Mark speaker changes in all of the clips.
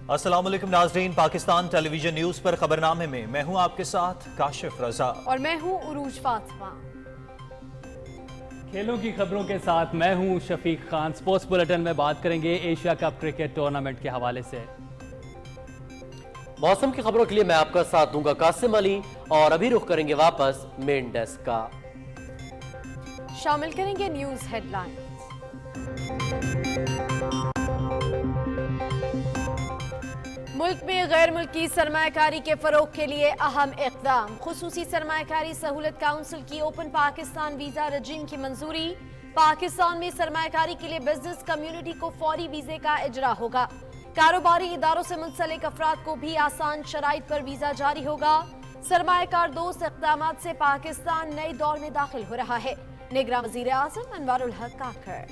Speaker 1: अस्सलाम वालेकुम नाजरीन, पाकिस्तान टेलीविजन न्यूज पर खबरनामे में मैं हूं आपके साथ काशिफ रजा
Speaker 2: और मैं हूं उरूज फातिमा।
Speaker 3: खेलों की खबरों के साथ मैं हूं शफीक खान। स्पोर्ट्स बुलेटिन में बात करेंगे एशिया कप क्रिकेट टूर्नामेंट के हवाले से।
Speaker 4: मौसम की खबरों के लिए मैं आपका साथ दूंगा कासिम अली, और अभी रुख करेंगे वापस मेन डेस्क का।
Speaker 2: शामिल करेंगे न्यूज हेडलाइंस। मुल्क में गैर मुल्की सरमायाकारी के फरोग के लिए अहम इक़दाम। खुसूसी सरमायाकारी सहूलत काउंसिल की ओपन पाकिस्तान वीजा रजीम की मंजूरी। पाकिस्तान में सरमायाकारी के लिए बिजनेस कम्युनिटी को फौरी वीजे का इजरा होगा। कारोबारी इदारों से मुंसलिक अफराद को भी आसान शराइत पर वीजा जारी होगा। सरमायाकार दोस्त इक़दामात से पाकिस्तान नए दौर में दाखिल हो रहा है। निगरान वज़ीर आज़म अनवारुल हक काकर।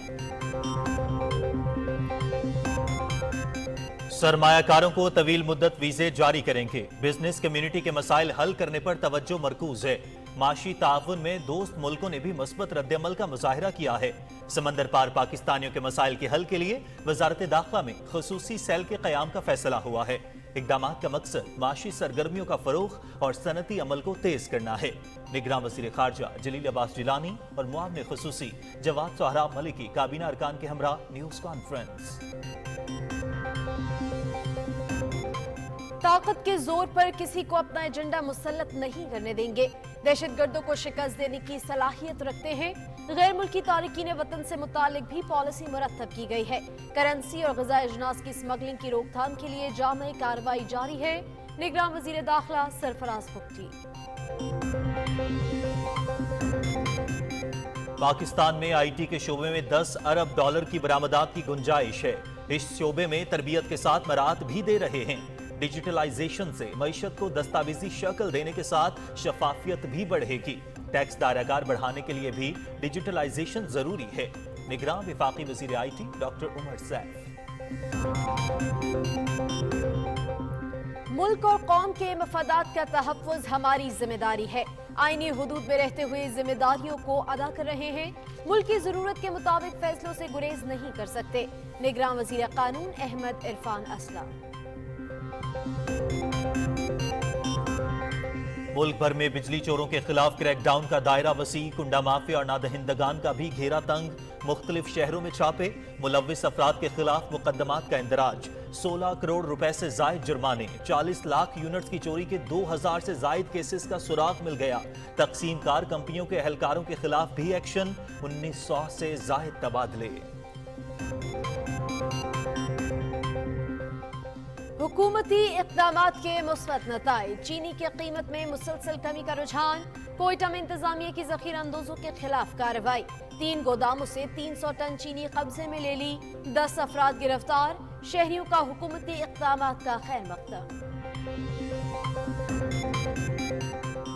Speaker 1: सरमायाकारों को तवील मुद्दत वीजे जारी करेंगे। बिजनेस कम्युनिटी के मसाइल हल करने पर तवज्जो मरकूज है। माशी ताउन में दोस्त मुल्कों ने भी मस्बत रद्दअमल का मुजाहिरा किया है। समंदर पार पाकिस्तानियों के मसाइल के हल के लिए वजारत दाखिला में खसूसी सेल के क़याम का फैसला हुआ है। इक़दामात का मकसद माशी सरगर्मियों का फरोग और सनती अमल को तेज करना है। निगरान वज़ीर ख़ारजा जलील अब्बास जिलानी और मुआविन खसूसी जवाद सोहराब मलिकी काबीना अरकान के हमरा न्यूज़ कॉन्फ्रेंस।
Speaker 2: ताकत के जोर पर किसी को अपना एजेंडा मुसल्लत नहीं करने देंगे। दहशतगर्दों को शिकस्त देने की सलाहियत रखते हैं। गैर मुल्की तारिकीन वतन से मुतालिक भी पॉलिसी मुरतब की गई है। करेंसी और ग़िज़ाई अजनास की स्मगलिंग की रोकथाम के लिए जामे कार्रवाई जारी है। निगरान वज़ीर दाखिला सरफराज बुख्ती।
Speaker 1: पाकिस्तान में IT के शोबे में $10 अरब की बरामदात की गुंजाइश है। इस शोबे में तरबियत के साथ मराहत भी दे रहे हैं। डिजिटलाइजेशन से मईशत को दस्तावेजी शक्ल देने के साथ शफाफियत भी बढ़ेगी। टैक्स दायरागार बढ़ाने के लिए भी डिजिटलाइजेशन जरूरी है। निगरान वफाकी वज़ीर IT डॉक्टर उमर सैफ।
Speaker 2: मुल्क और कौम के मफादात का तहफ़्फ़ुज़ हमारी जिम्मेदारी है। आईनी हुदूद में रहते हुए जिम्मेदारियों को अदा कर रहे हैं। मुल्क की जरूरत के मुताबिक फैसलों से गुरेज नहीं कर सकते। निगरान वज़ीर कानून अहमद इरफान असलम।
Speaker 1: मुल्क भर में बिजली चोरों के खिलाफ क्रैकडाउन का दायरा वसी। कुंडा माफिया और नादहिंदगान का भी घेरा तंग। मुख्तलिफ शहरों में छापे। मुलव्विस अफराद के खिलाफ मुकदमात का इंदराज। 16 करोड़ रुपए से जायद जुर्माने। 40 लाख यूनिट्स की चोरी के 2000 से जायद केसेस का सुराग मिल गया। तकसीम कार कंपनियों के एहलकारों के खिलाफ भी एक्शन। 1900 से जायद तबादले।
Speaker 2: हुकूमती इक़दामात के मुस्बत नताइज। चीनी की कीमत में मुसलसल कमी का रुझान। कोयटा में इंतजामिया की ज़ख़ीरा अंदोजों के खिलाफ कार्रवाई। 3 गोदामों से 300 टन चीनी कब्जे में ले ली। 10 अफराद गिरफ्तार। शहरियों का हुकूमती इक़दामात का खैर मक़दम।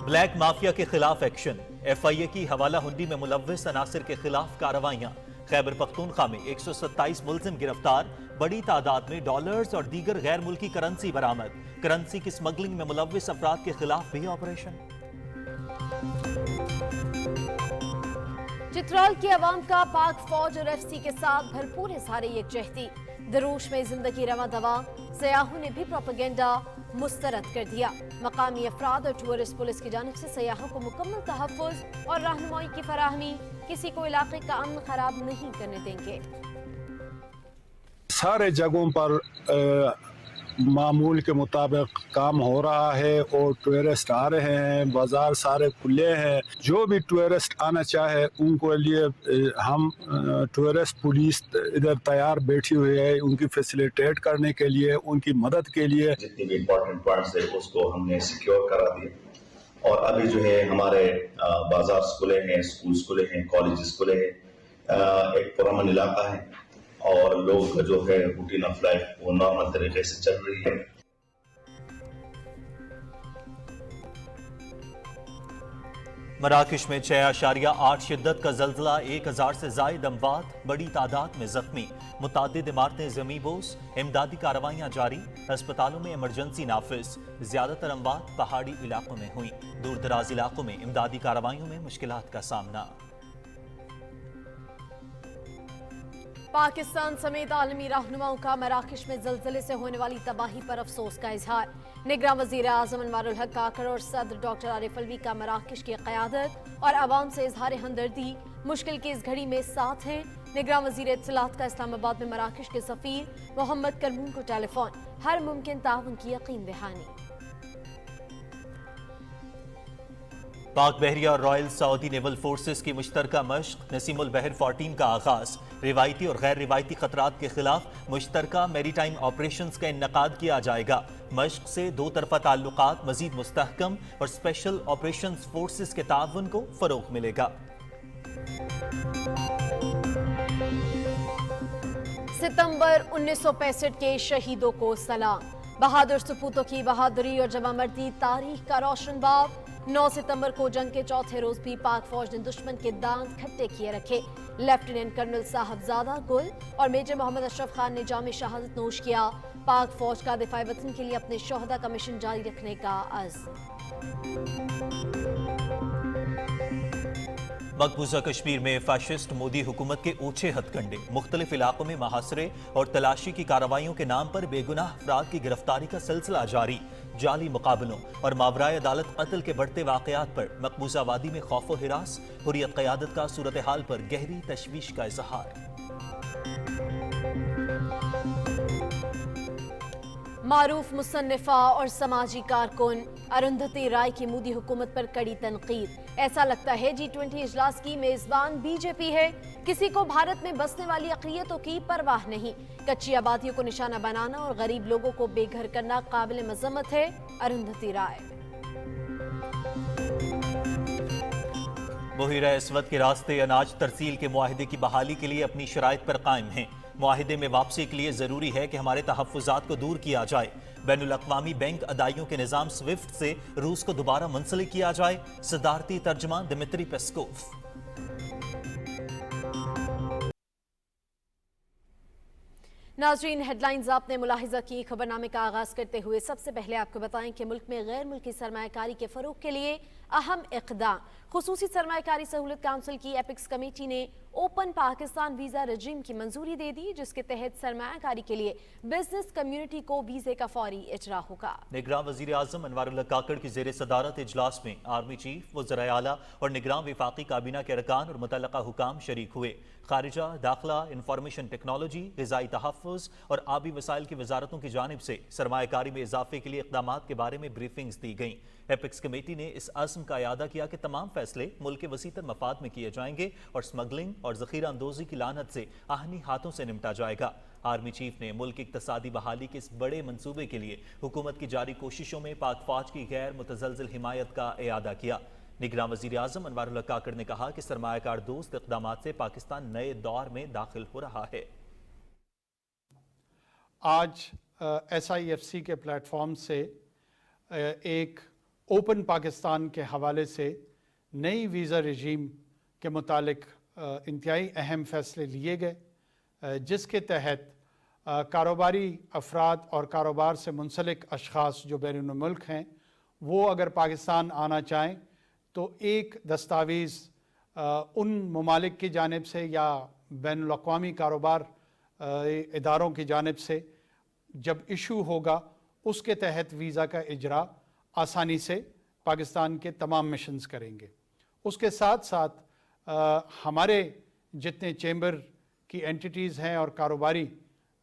Speaker 1: ब्लैक माफिया के खिलाफ एक्शन। FIA की हवाला हुंडी में मुलव्विस अनासिर के खिलाफ कार्रवाइयां। खैबर पख्तूनख्वा में 127 मुल्जिम गिरफ्तार। बड़ी तादाद में डॉलर्स और दीगर गैर मुल्की करेंसी बरामद। करेंसी की स्मगलिंग में मुलव्विस अफराद के खिलाफ भी ऑपरेशन। चित्राल की अवाम का पाक फौज और FC के साथ भरपूर इज़हार यकजहती। दरूश में जिंदगी रवा दवा। सयाहों ने भी प्रोपेगेंडा मुस्तरद कर दिया। मकामी अफराद और टूरिस्ट पुलिस की जानिब से सयाहों को मुकम्मल तहफ़्फ़ुज़ और रहनुमाई की फराहमी। किसी को इलाके का अमन खराब नहीं करने देंगे।
Speaker 5: सारे जगहों पर मामूल के मुताबिक काम हो रहा है और टूरिस्ट आ रहे हैं। बाजार सारे खुले हैं। जो भी टूरिस्ट आना चाहे उनको लिए हम टूरिस्ट पुलिस इधर तैयार बैठी हुई है उनकी फैसिलिटेट करने के लिए, उनकी मदद के लिए।
Speaker 6: जितने भी इम्पोर्टेंट पॉइंट्स है उसको हमने सिक्योर करा दिया। और अभी जो है हमारे बाजार खुले हैं, स्कूल खुले हैं, कॉलेजेस खुले हैं। एक पुरअमन इलाका है और लोग का जो है रूटीन ऑफ लाइफ वो नॉर्मल तरीके से चल रही है।
Speaker 1: मराकश में 6.8 शिद्दत का जल्जला। 1000 से जायद अमवात। बड़ी तादाद में जख्मी। मुतादिद इमारतें ज़मींबोस। इमदादी कार्रवाइयाँ जारी। अस्पतालों में इमरजेंसी नाफिज। ज्यादातर अमवात पहाड़ी इलाकों में हुई। दूर दराज इलाकों में इमदादी कार्रवाइयों में मुश्किलात का सामना।
Speaker 2: पाकिस्तान समेत आलमी रहनुमाओं का मराकश में ज़लज़ले से होने वाली तबाही पर अफसोस का इजहार। निगरां वज़ीर आज़म अनवारुल हक काकड़ और सदर डॉक्टर आरिफ अलवी का मराकश की क़यादत और आवाम से इजहार हमदर्दी मुश्किल की इस घड़ी में साथ हैं। निगरां वज़ीर इत्तलात का इस्लामाबाद में मराकश के सफ़ीर मोहम्मद करमून को टेलीफोन, हर मुमकिन ताउन की यकीन दहानी।
Speaker 1: पाक बहरिया और रॉयल सऊदी नेवल फोर्सेस की मुश्तरका मश्क नसीमुल बहर 14 का आगाज। रिवायती और गैर रिवायती खतरात के खिलाफ मुश्तरका मैरीटाइम ऑपरेशंस का इन्नकाद किया जाएगा। मश्क से दो तरफा ताल्लुकात मजीद मुस्तहकम और स्पेशल ऑपरेशंस फोर्सेस के ताउन को फरोग मिलेगा।
Speaker 2: सितंबर 1965 के शहीदों को सलाम। बहादुर सपूतों की बहादुरी और जवामर्दी तारीख का रोशन बाब। 9 सितंबर को जंग के चौथे रोज भी पाक फौज ने दुश्मन के दांत खट्टे किए रखे। लेफ्टिनेंट कर्नल साहबजादा गुल और मेजर मोहम्मद अशरफ खान ने जाम शहादत नोश किया। पाक फौज का दिफाई वतन के लिए अपने शोहदा का मिशन जारी रखने का अज़्म।
Speaker 1: मकबूजा कश्मीर में फाशिस्ट मोदी हुकूमत के ऊंचे हथकंडे। मुख्तलिफ इलाकों में महासरे और तलाशी की कार्रवाइयों के नाम पर बेगुनाह अफराद की गिरफ्तारी का सिलसिला जारी। जाली मुकाबलों और मावराए अदालत कत्ल के बढ़ते वाकयात पर मकबूजा वादी में खौफ व हिरास, हुर्रियत क़यादत का सूरत हाल पर गहरी तशवीश का इजहार।
Speaker 2: मारूफ मुसन्निफा और समाजी कारकुन अरुंधति राय की मोदी हुकूमत पर कड़ी तनकीद। ऐसा लगता है G20 इजलास की मेजबान बीजेपी है। किसी को भारत में बसने वाली अक़लियतों की परवाह नहीं। कच्ची आबादियों को निशाना बनाना और गरीब लोगों को बेघर करना काबिल मज़म्मत है। अरुंधति राय।
Speaker 1: बहिरा अस्वद के रास्ते अनाज तरसील के मुआहिदे की बहाली के लिए अपनी शराइत पर कायम हैं। मुआहिदे में वापसी के लिए जरूरी है कि हमारे तहफ़्फ़ुज़ात को दूर किया जाए। बैनुल अक़वामी बैंक अदाइयों के निज़ाम स्विफ्ट से रूस को दोबारा मुंसलिक किया जाए। सदारती तर्जुमान दिमित्री पेस्कोव।
Speaker 2: नाज़रीन, हेडलाइंस आपने मुलाहिजा की। खबरनामे का आगाज करते हुए सबसे पहले आपको बताएं कि मुल्क में गैर मुल्की सरमायाकारी के फरोग के लिए अहम इक़दाम। खुसूसी सरमायाकारी सहूलत काउंसिल की एपिक्स कमेटी ने ओपन पाकिस्तान वीज़ा रजीम की मंजूरी दे दी, जिसके तहत सरमायाकारी के लिए बिजनेस कम्युनिटी को वीज़े का फौरी इजरा होगा।
Speaker 1: निगरां वज़ीर आज़म अनवारुल हक काकड़ की ज़ेर सदारत इजलास में आर्मी चीफ, वज़राए आला और निगरां वफाकी काबीना के अरकान और मुतल्लका हुकाम शरीक हुए। खारिजा, दाखिला, इंफॉर्मेशन टेक्नोलॉजी, ग़िज़ाई तहफ़्फ़ुज़ और आबी वसाइल की वजारतों की जानिब से सरमायाकारी में इजाफे के लिए इक़दामात के बारे में ब्रीफिंग्स दी गईं। एपिक्स कमेटी ने इस अज़्म का इयादा किया कि तमाम फैसले मुल्क के वसीतर मफाद में किए जाएंगे और स्मगलिंग और ज़ख़ीरा अंदोज़ी की लानत से आहनी हाथों से निपटा जाएगा। आर्मी चीफ ने मुल्क की इक़्तिसादी बहाली के इस बड़े मंसूबे के लिए हुकूमत की जारी कोशिशों में पाक फौज की गैर मुतज़लज़िल हिमायत का इयादा किया। निगरां वज़ीर आज़म अनवारुल हक काकड़ ने कहा कि सरमायाकार दोस्त इक़दामात से पाकिस्तान नए दौर में दाखिल हो रहा है।
Speaker 7: आज SIFC के प्लेटफॉर्म से एक ओपन पाकिस्तान के हवाले से नई वीज़ा रजीम के मुतालिक इंतहाई अहम फ़ैसले लिए गए, जिसके तहत कारोबारी अफराद और कारोबार से मुंसलिक अशख़ास जो बैरून मुल्क हैं, वो अगर पाकिस्तान आना चाहें तो एक दस्तावेज़ उन ममालिक की जानिब से या बैनुल अक़वामी कारोबार इदारों की जानिब से जब इशू होगा, उसके तहत वीज़ा का इजरा आसानी से पाकिस्तान के तमाम मिशंस करेंगे। उसके साथ साथ हमारे जितने चैम्बर की एंटिटीज़ हैं और कारोबारी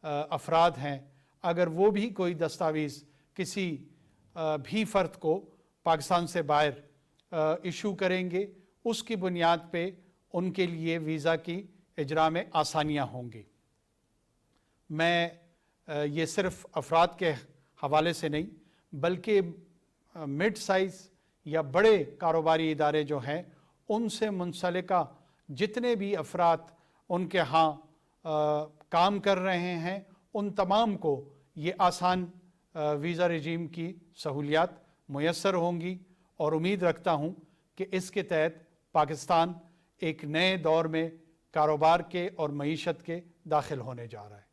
Speaker 7: अफराद हैं, अगर वो भी कोई दस्तावेज़ किसी भी फ़र्द को पाकिस्तान से बाहर इशू करेंगे, उसकी बुनियाद पे उनके लिए वीज़ा की इजरा में आसानियाँ होंगी। मैं ये सिर्फ़ अफराद के हवाले से नहीं, बल्कि मिड साइज़ या बड़े कारोबारी इदारे जो हैं, उनसे मुंसलिका जितने भी अफराद उनके यहाँ काम कर रहे हैं, उन तमाम को ये आसान वीज़ा रजीम की सहूलियात मुयस्सर होंगी और उम्मीद रखता हूँ कि इसके तहत पाकिस्तान एक नए दौर में कारोबार के और मईशत के दाखिल होने जा रहा है।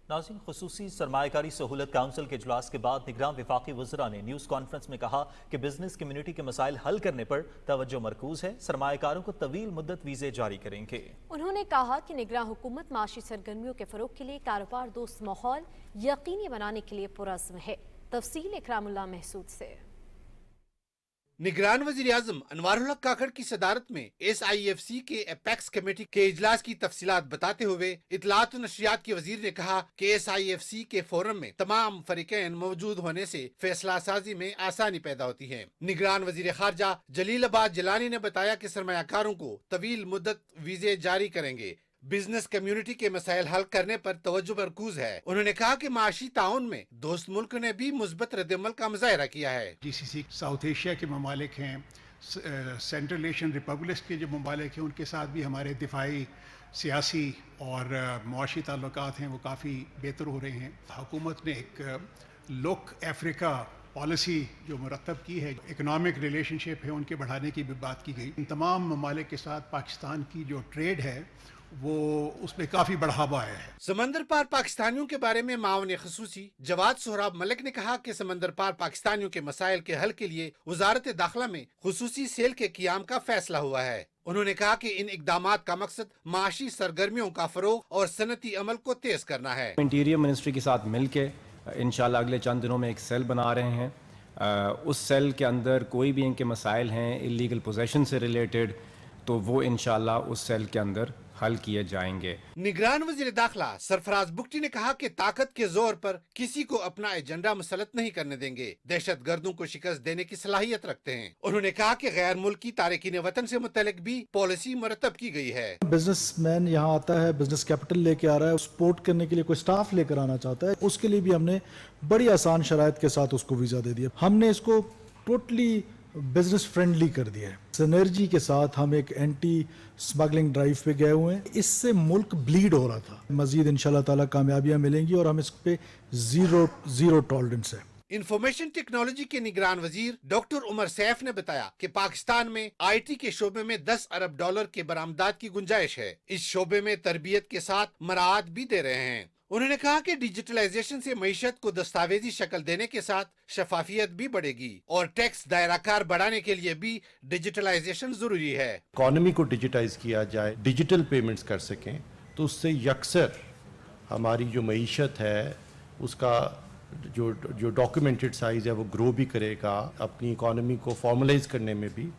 Speaker 1: नाज़रीन, खुसूसी सरमायाकारी सहूलत काउंसिल के इजलास के बाद निगरान वफाकी वज़रा ने न्यूज़ कॉन्फ्रेंस में कहा कि बिजनेस कम्युनिटी के मसाइल हल करने पर तवज्जो मरकूज है, सरमायाकारों को तवील मुद्दत वीज़े जारी करेंगे।
Speaker 2: उन्होंने कहा कि निगरान हुकूमत माशी सरगर्मियों के फरोग के लिए कारोबार दोस्त माहौल यकीनी बनाने के लिए पुरज़्म है। तफसील इकरामुल्लाह महसूद से।
Speaker 8: निगरान वज़ीर आज़म अनवारुल हक काकड़ की सदारत में SIFC के एपेक्स कमेटी के इजलास की तफसीलात बताते हुए इतलात और नशरियात के वजीर ने कहा कि SIFC के फोरम में तमाम फरीकैन मौजूद होने से फैसला साजी में आसानी पैदा होती है। निगरान वज़ीर खारजा जलीलाबाद जलानी ने बताया कि सरमायाकारों को तवील मुद्दत वीजे जारी करेंगे, बिजनेस कम्युनिटी के मसाइल हल करने पर तवज्जो मरकूज है। उन्होंने कहा कि माशी ताउन में दोस्त मुल्क ने भी मुस्बत रद्दअमल का मुजाहरा किया है।
Speaker 9: GCC साउथ एशिया के ममालिक हैं, सेंट्रल एशियन रिपब्लिक्स के जो ममालिक हैं उनके साथ भी हमारे दिफाई, सियासी और मुआशी ताल्लुकात हैं वो काफ़ी बेहतर हो रहे हैं। हुकूमत ने एक लुक अफ्रीका पॉलिसी जो मुरतब की है, इकोनॉमिक रिलेशनशिप है उनके बढ़ाने की भी बात की गई। इन तमाम ममालिक के साथ पाकिस्तान की जो ट्रेड है वो उसमें काफी बढ़ावा आया है।
Speaker 8: समंदर पार पाकिस्तानियों के बारे में मावन खसूसी जवाद सोहराब मलिक ने कहा कि समंदर पार पाकिस्तानियों के मसाइल के हल के लिए वजारत दाखिला में खसूसी सेल के क़ियाम का फैसला हुआ है। उन्होंने कहा कि इन इकदामात का मकसद माशी सरगर्मियों का फरोग और सनती अमल को तेज करना है।
Speaker 10: इंटीरियर मिनिस्ट्री के साथ मिलके इंशाल्लाह अगले चंद दिनों में एक सेल बना रहे हैं। उस सेल के अंदर कोई भी इनके मसाइल हैं इलीगल पोजेशन से रिलेटेड तो वो इंशाल्लाह उस सेल के अंदर हल किए जाएंगे।
Speaker 8: निगरान वजीर दाखिला सरफराज बुगटी ने कहा कि ताकत के जोर पर किसी को अपना एजेंडा मुसलत नहीं करने देंगे, दहशत गर्दों को शिकस्त देने की सलाहियत रखते हैं। उन्होंने कहा कि गैर मुल्की तारिकीन वतन से मुतल्लिक भी पॉलिसी मुरतब की गई है।
Speaker 11: बिजनेसमैन यहाँ आता है, बिजनेस कैपिटल लेके आ रहा है, सपोर्ट करने के लिए कोई स्टाफ लेकर आना चाहता है, उसके लिए भी हमने बड़ी आसान शराइत के साथ उसको वीजा दे दिया। हमने इसको टोटली बिजनेस फ्रेंडली कर दिया है। सिनर्जी के साथ हम एक एंटी स्मगलिंग ड्राइव पे गए हुए हैं। इससे मुल्क ब्लीड हो रहा था। मजीद इंशाल्लाह ताला कामयाबियां मिलेंगी और हम इस पे जीरो टॉलरेंस है।
Speaker 8: इंफॉर्मेशन टेक्नोलॉजी के निगरान वजीर डॉक्टर उमर सैफ ने बताया कि पाकिस्तान में IT के शोबे में $10 अरब के बरामदात की गुंजाइश है। इस शोबे में तरबियत के साथ मराहत भी दे रहे हैं। उन्होंने कहा कि डिजिटलाइजेशन से मईशत को दस्तावेजी शक्ल देने के साथ शफाफियत भी बढ़ेगी और टैक्स दायराकार बढ़ाने के लिए भी डिजिटलाइजेशन जरूरी है।
Speaker 12: इकॉनमी को डिजिटाइज किया जाए, डिजिटल पेमेंट्स कर सकें तो उससे यकसर हमारी जो मईशत है उसका जो डॉक्यूमेंटेड साइज है वो ग्रो भी करेगा, अपनी इकॉनमी को फॉर्मलाइज करने में भी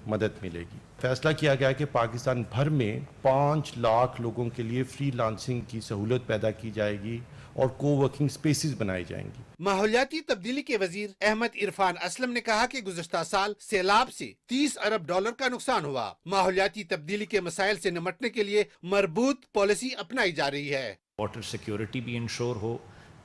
Speaker 12: मदद मिलेगी। फैसला किया गया कि पाकिस्तान भर में 5 लाख लोगों के लिए फ्री लांसिंग की सहूलत पैदा की जाएगी और कोवर्किंग स्पेसेस बनाई जाएंगी।
Speaker 8: माहौलियाती तब्दीली के वजीर अहमद इरफान असलम ने कहा कि गुज़श्ता साल सैलाब से $30 अरब का नुकसान हुआ। माहौलियाती तब्दीली के मसाइल से निपटने के लिए मरबूत पॉलिसी अपनाई जा रही है।
Speaker 13: वाटर सिक्योरिटी भी इंश्योर हो,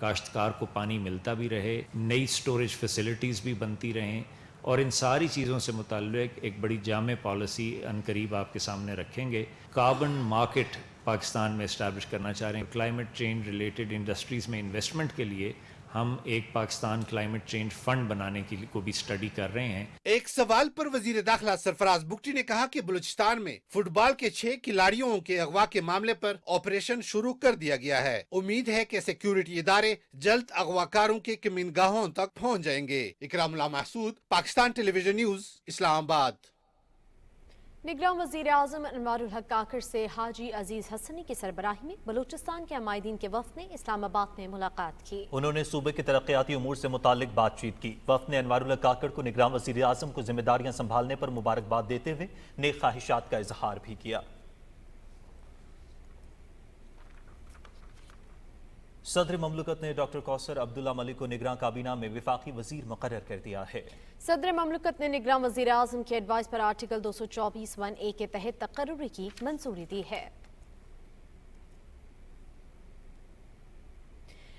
Speaker 13: काश्तकार को पानी मिलता भी रहे, नई स्टोरेज फैसिलिटीज़ भी बनती रहें और इन सारी चीज़ों से मुताल्लिक एक बड़ी जामे पॉलिसी अनकरीब आपके सामने रखेंगे। कार्बन मार्केट पाकिस्तान में इस्टेब्लिश करना चाह रहे हैं। क्लाइमेट चेंज रिलेटेड इंडस्ट्रीज़ में इन्वेस्टमेंट के लिए हम एक पाकिस्तान क्लाइमेट चेंज फंड बनाने की को भी स्टडी कर रहे हैं।
Speaker 8: एक सवाल पर वजीर दाखिला सरफराज बुगटी ने कहा कि बलूचिस्तान में फुटबॉल के 6 खिलाड़ियों के अगवा के मामले पर ऑपरेशन शुरू कर दिया गया है। उम्मीद है कि सिक्योरिटी इदारे जल्द अगवाकारों के कमीनगाहों तक पहुँच जाएंगे। Ikramullah Mehsud, Pakistan television news, Islamabad.
Speaker 2: निगरान वज़ीर आज़म अनवारुल हक काकड़ से हाजी अजीज हसनी की सरबराही में बलूचिस्तान के अमायदीन के वफ़द ने इस्लामाबाद में मुलाकात की।
Speaker 1: उन्होंने सूबे के तरक्याती उमूर से मुतालिक बातचीत की। वफ़द ने अनवारुल हक काकड़ को निगरान वज़ीर आज़म को जिम्मेदारियां संभालने पर मुबारकबाद देते हुए नेक ख्वाहिशात का इजहार भी किया। सदर ममलकत ने डॉक्टर कौसर अब्दुल्ला मलिक को निगरान काबीना में वफाकी वजीर मुकर्रर कर दिया है।
Speaker 2: सदर ममलकत ने निगरान वज़ीर आज़म की एडवाइस पर आर्टिकल 224(1)(a) के तहत तकर्रुरी की मंजूरी दी है।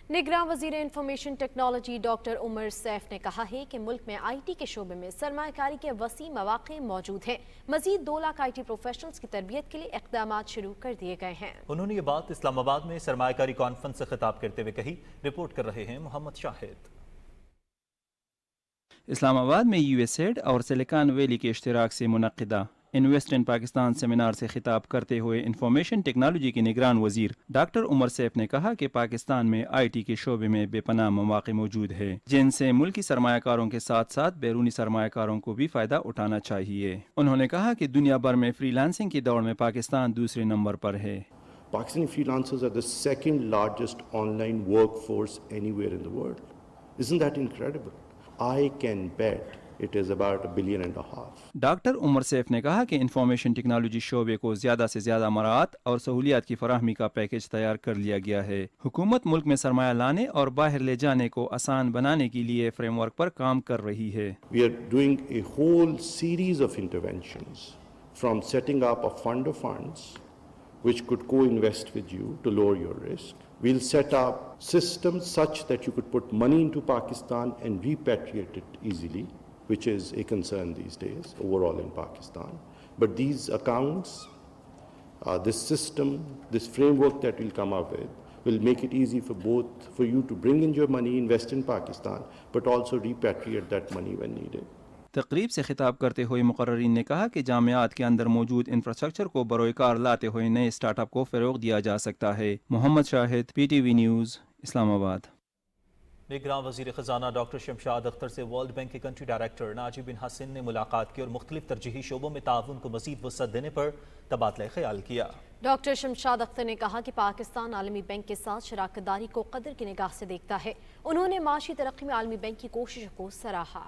Speaker 2: निगरान वज़ीर information technology doctor Umar Saif ने कहा है कि मुल्क में IT के शोबे में सरमायाकारी के वसी मौक़े मौजूद हैं। मज़ीद 2 लाख IT प्रोफेशनल्स की तरबियत के लिए इक़दामात शुरू कर दिए गए हैं।
Speaker 1: उन्होंने ये बात इस्लामाबाद में सरमायाकारी कॉन्फ्रेंस से खिताब करते हुए कही। रिपोर्ट कर रहे हैं मोहम्मद शाहिद।
Speaker 14: इस्लामाबाद में USAID और सिलिकॉन वैली के इश्तिराक से मुनक़िदा इन्वेस्ट इन पाकिस्तान सेमिनार से खिताब करते हुए इंफॉर्मेशन टेक्नोलॉजी के निगरान वजीर डॉक्टर उमर सैफ ने कहा कि पाकिस्तान में IT के शोबे में बेपनाह मौके मौजूद है, जिनसे मुल्की सरमायाकारों के साथ साथ बैरूनी सरमायाकारों को भी फायदा उठाना चाहिए। उन्होंने कहा कि दुनिया भर में फ्रीलांसिंग की दौड़ में पाकिस्तान दूसरे नंबर पर है।
Speaker 15: Pakistani freelancers are the second largest online workforce anywhere in the world. Isn't that incredible? I can bet it is about $1.5 billion.
Speaker 14: Doctor Umar Saif ने कहा कि इंफॉर्मेशन टेक्नोलॉजी शोबे को ज़्यादा से ज़्यादा मराहत और सहूलियात की फराहमी का पैकेज तैयार कर लिया गया है। हुकूमत मुल्क में सरमाया लाने और बाहर ले जाने को आसान बनाने के लिए फ्रेमवर्क पर काम कर रही है।
Speaker 15: We are doing a whole series of interventions, from setting up a fund of funds which could co-invest with you to lower your risk. We'll set up systems such that you could put money into Pakistan and repatriate it easily, which is a concern these days overall in Pakistan. But these accounts, this system, this framework that we'll come up with will make it easy for you to bring in your money, invest in Pakistan, but also repatriate that money when needed.
Speaker 14: तकरीब से खिताब करते हुए मुकर्रिरीन ने कहा कि जामियात के अंदर मौजूद इंफ्रास्ट्रक्चर को बरोकार लाते हुए नए स्टार्टअप को फ़रोग़ दिया जा सकता है। Mohammad Shahid, PTV news, Islamabad.
Speaker 1: निगरान वज़ीर ख़ज़ाना डॉक्टर शमशाद अख्तर से वर्ल्ड बैंक के कंट्री डायरेक्टर नाजी बिन हसन ने मुलाकात की और मुख्तलिफ तरजीही शोबों में ताउन को मज़ीद वसअत देने पर तबादला ख्याल किया।
Speaker 2: डॉक्टर शमशाद अख्तर ने कहा कि पाकिस्तान आलमी बैंक के साथ शराकत दारी को कदर की निगाह से देखता है। उन्होंने माशी तरक्की में आलमी बैंक की कोशिशों को सराहा।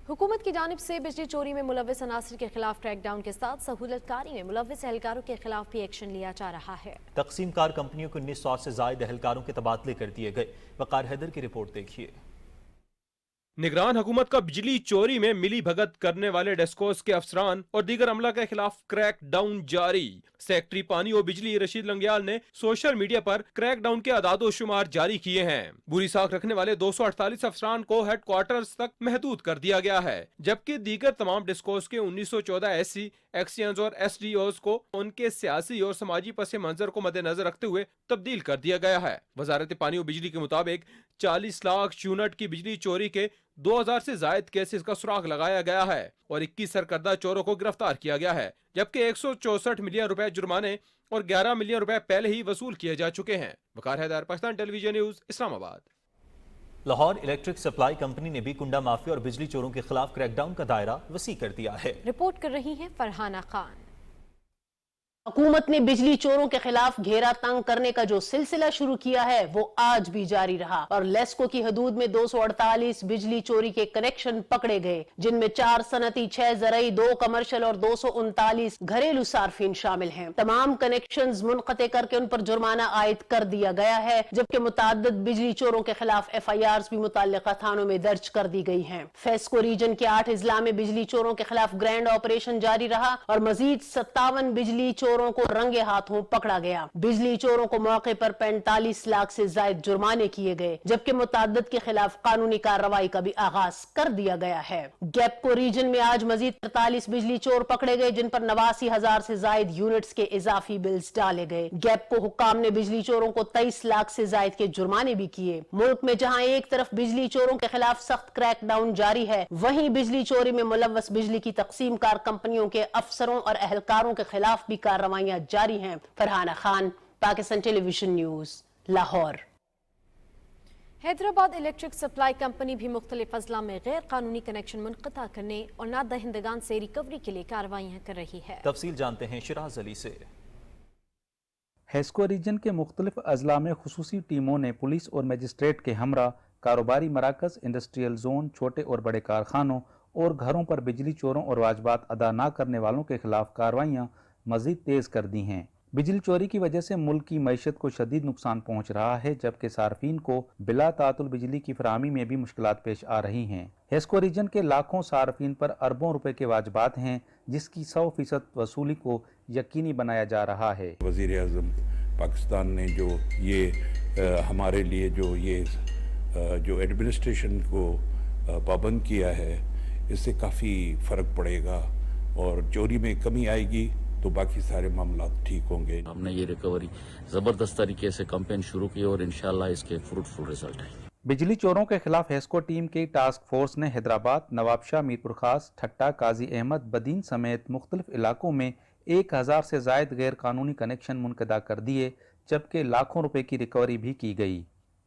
Speaker 2: हुकूमत की जानिब से बिजली चोरी में मुलव्वस अनासर के खिलाफ क्रैकडाउन के साथ सहूलतकारी में मुलव्वस एहलकारों के खिलाफ भी एक्शन लिया जा रहा है।
Speaker 1: तकसीम कार कंपनियों को 1900 से जायद एहलकारों के तबादले कर दिए गए। वकार हैदर की रिपोर्ट देखिए।
Speaker 16: निगरान हुकूमत का बिजली चोरी में मिली भगत करने वाले डेस्कोस के अफसरान और दीगर अमला के खिलाफ क्रैक डाउन जारी। सेक्रेटरी पानी और बिजली रशीद लंगियाल ने सोशल मीडिया पर क्रैक डाउन के अदादो शुमार जारी किए हैं। बुरी साख रखने वाले 248 अफसरान को हेडक्वार्टर्स तक महदूद कर दिया गया है, जबकि दीगर तमाम डिस्कोस के 1914 SC, एक्सचेंज और SDOs को उनके सियासी और समाजी पस मंजर को मद्देनजर रखते हुए तब्दील कर दिया गया है। वजारत पानी और बिजली के मुताबिक 40 लाख यूनिट की बिजली चोरी के 2000 से जायद केसेस का सुराग लगाया गया है और 21 सरकर्दा चोरों को गिरफ्तार किया गया है, जबकि 164 मिलियन रुपए जुर्माने और 11 मिलियन रुपए पहले ही वसूल किए जा चुके हैं। Waqar Haider, Pakistan television news, Islamabad.
Speaker 1: Lahore electric supply company ने भी कुंडा माफिया और बिजली चोरों के खिलाफ क्रैकडाउन का दायरा वसी कर दिया है।
Speaker 2: रिपोर्ट कर रही है फरहाना खान।
Speaker 17: हुकूमत ने बिजली चोरों के खिलाफ घेरा तंग करने का जो सिलसिला शुरू किया है वो आज भी जारी रहा और लेस्को की हदूद में 248 बिजली चोरी के कनेक्शन पकड़े गए, जिनमें 4 सनती, 6 ज़रई, 2 कमर्शियल और 239 घरेलू सार्फिन शामिल हैं। तमाम कनेक्शंस मुनक़ते करके उन पर जुर्माना आयद कर दिया गया है, जबकि मुताद्दिद बिजली चोरों के खिलाफ FIRs भी मुतल्लिका थानों में दर्ज कर दी गई हैं। फेस्को रीजन के 8 अजला में बिजली चोरों के खिलाफ ग्रैंड ऑपरेशन जारी रहा और मजीद 57 बिजली चोरों को रंगे हाथों पकड़ा गया। बिजली चोरों को मौके पर 45 लाख से जायद जुर्माने किए गए, जबकि मुताद्दिद के खिलाफ कानूनी कार्रवाई का भी आगाज कर दिया गया है। गैपको रीजन में आज मजीद 43 बिजली चोर पकड़े गए, जिन पर 89,000 से जायद यूनिट्स के इजाफी बिल्स डाले गए। गैपको हुक्काम ने बिजली चोरों को 23 लाख से जायद के जुर्माने भी किए। मुल्क में जहां एक तरफ बिजली चोरों के खिलाफ सख्त क्रैकडाउन जारी है, वहीं बिजली चोरी में मुलव्वस बिजली की तकसीम कार कंपनियों के अफसरों और एहलकारों के खिलाफ भी कार्रवाइयां जारी हैं। Farhana Khan, Pakistan television news, Lahore.
Speaker 2: Hyderabad electric supply company भी मुख्तलिफ अजला में गैर कानूनी कनेक्शन मुनक़ता करने और नादहिंदगान से रिकवरी के लिए कार्रवाइयां कर रही है।
Speaker 1: तफसील जानते हैं शिराज अली से।
Speaker 18: हेस्को रीजन के मुख्तलिफ अजला में खुसूसी टीमों ने पुलिस और मजिस्ट्रेट के हमरा कारोबारी मराकज़, इंडस्ट्रियल जोन, छोटे और बड़े कारखानों और घरों पर बिजली चोरों और वाजबात अदा न करने वालों के खिलाफ कार्रवाइयाँ मजीद तेज कर दी हैं। बिजली चोरी की वजह से मुल्क की मईशत को शदीद नुकसान पहुँच रहा है, जबकि सार्फिन को बिला तातुल बिजली की फराहमी में भी मुश्किलात पेश आ रही हैं। हेस्को रीजन के लाखों सार्फिन पर अरबों रुपए के वाजबात हैं, जिसकी 100% वसूली को यकीनी बनाया जा रहा है।
Speaker 19: वज़ीर आज़म पाकिस्तान ने जो ये हमारे लिए जो एडमिनिस्ट्रेशन को पाबंद किया है, इससे काफ़ी फ़र्क पड़ेगा और चोरी में कमी आएगी तो बाकी सारे मामला ठीक होंगे।
Speaker 20: हमने ये रिकवरी ज़बरदस्त तरीके से कैंपेन शुरू की और इंशाल्लाह इसके फ्रूटफुल रिजल्ट है।
Speaker 18: बिजली चोरों के खिलाफ हेस्को टीम की टास्क फोर्स ने हैदराबाद, नवाबशाह, मीरपुर खास, ठट्टा, काजी अहमद, बदीन समेत मुख्तलिफ इलाकों में 1000 से जायद गैर कानूनी कनेक्शन मुनक़दा कर दिए, जबकि लाखों रुपए की रिकवरी भी की गई।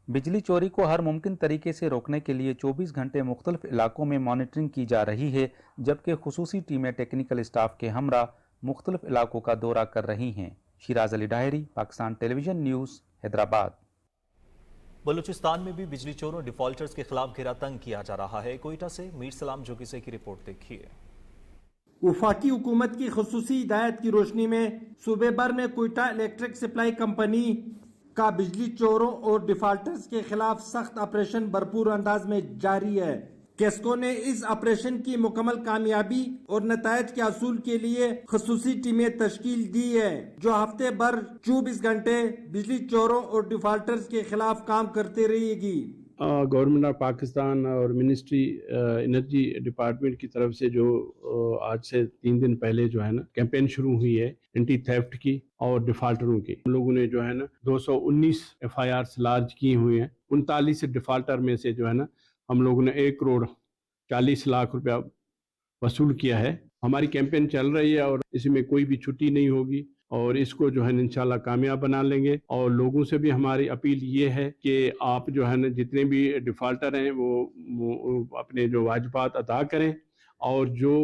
Speaker 18: बिजली चोरी को हर मुमकिन तरीके से रोकने के लिए 24 घंटे मुख्तलिफ इलाकों में मॉनिटरिंग की जा रही है, जबकि खुसूसी टीमें टेक्निकल स्टाफ के हमरा मुख्तलिफ इलाकों का दौरा कर रही हैं। Siraj Ali diary, Pakistan television news, Hyderabad.
Speaker 1: Balochistan में भी बिजली चोरों डिफॉल्टर्स के खिलाफ घेरा तंग किया जा रहा है। कोयटा से मीर सलाम जोगिसे की रिपोर्ट देखिए।
Speaker 20: वफाकी हुकूमत की खुसूसी हिदायत की रोशनी में सूबे भर में कोयटा इलेक्ट्रिक सप्लाई कंपनी का बिजली चोरों और डिफॉल्टर्स के खिलाफ सख्त ऑपरेशन भरपूर अंदाज में जारी है। केस्को ने इस ऑपरेशन की मुकम्मल कामयाबी और नतायज के असूल के लिए खसूसी टीमें तश्कील दी है, जो हफ्ते भर 24 घंटे बिजली चोरों और डिफॉल्टर्स के खिलाफ काम करते रहेगी।
Speaker 21: गवर्नमेंट ऑफ पाकिस्तान और मिनिस्ट्री एनर्जी डिपार्टमेंट की तरफ से जो आज से 3 दिन पहले जो है ना कैंपेन शुरू हुई है एंटी थेफ्ट की और डिफॉल्टरों की। हम लोगों ने जो है ना 219 FIRs लार्ज की हुई हैं। 39 डिफॉल्टर में से जो है ना हम लोगों ने 1 करोड़ 40 लाख रुपया वसूल किया है। हमारी कैंपेन चल रही है और इसमें कोई भी छुट्टी नहीं होगी और इसको जो है इंशाल्लाह कामयाब बना लेंगे। और लोगों से भी हमारी अपील ये है कि आप जो है ना जितने भी डिफॉल्टर हैं वो अपने जो वाजिबात अदा करें और जो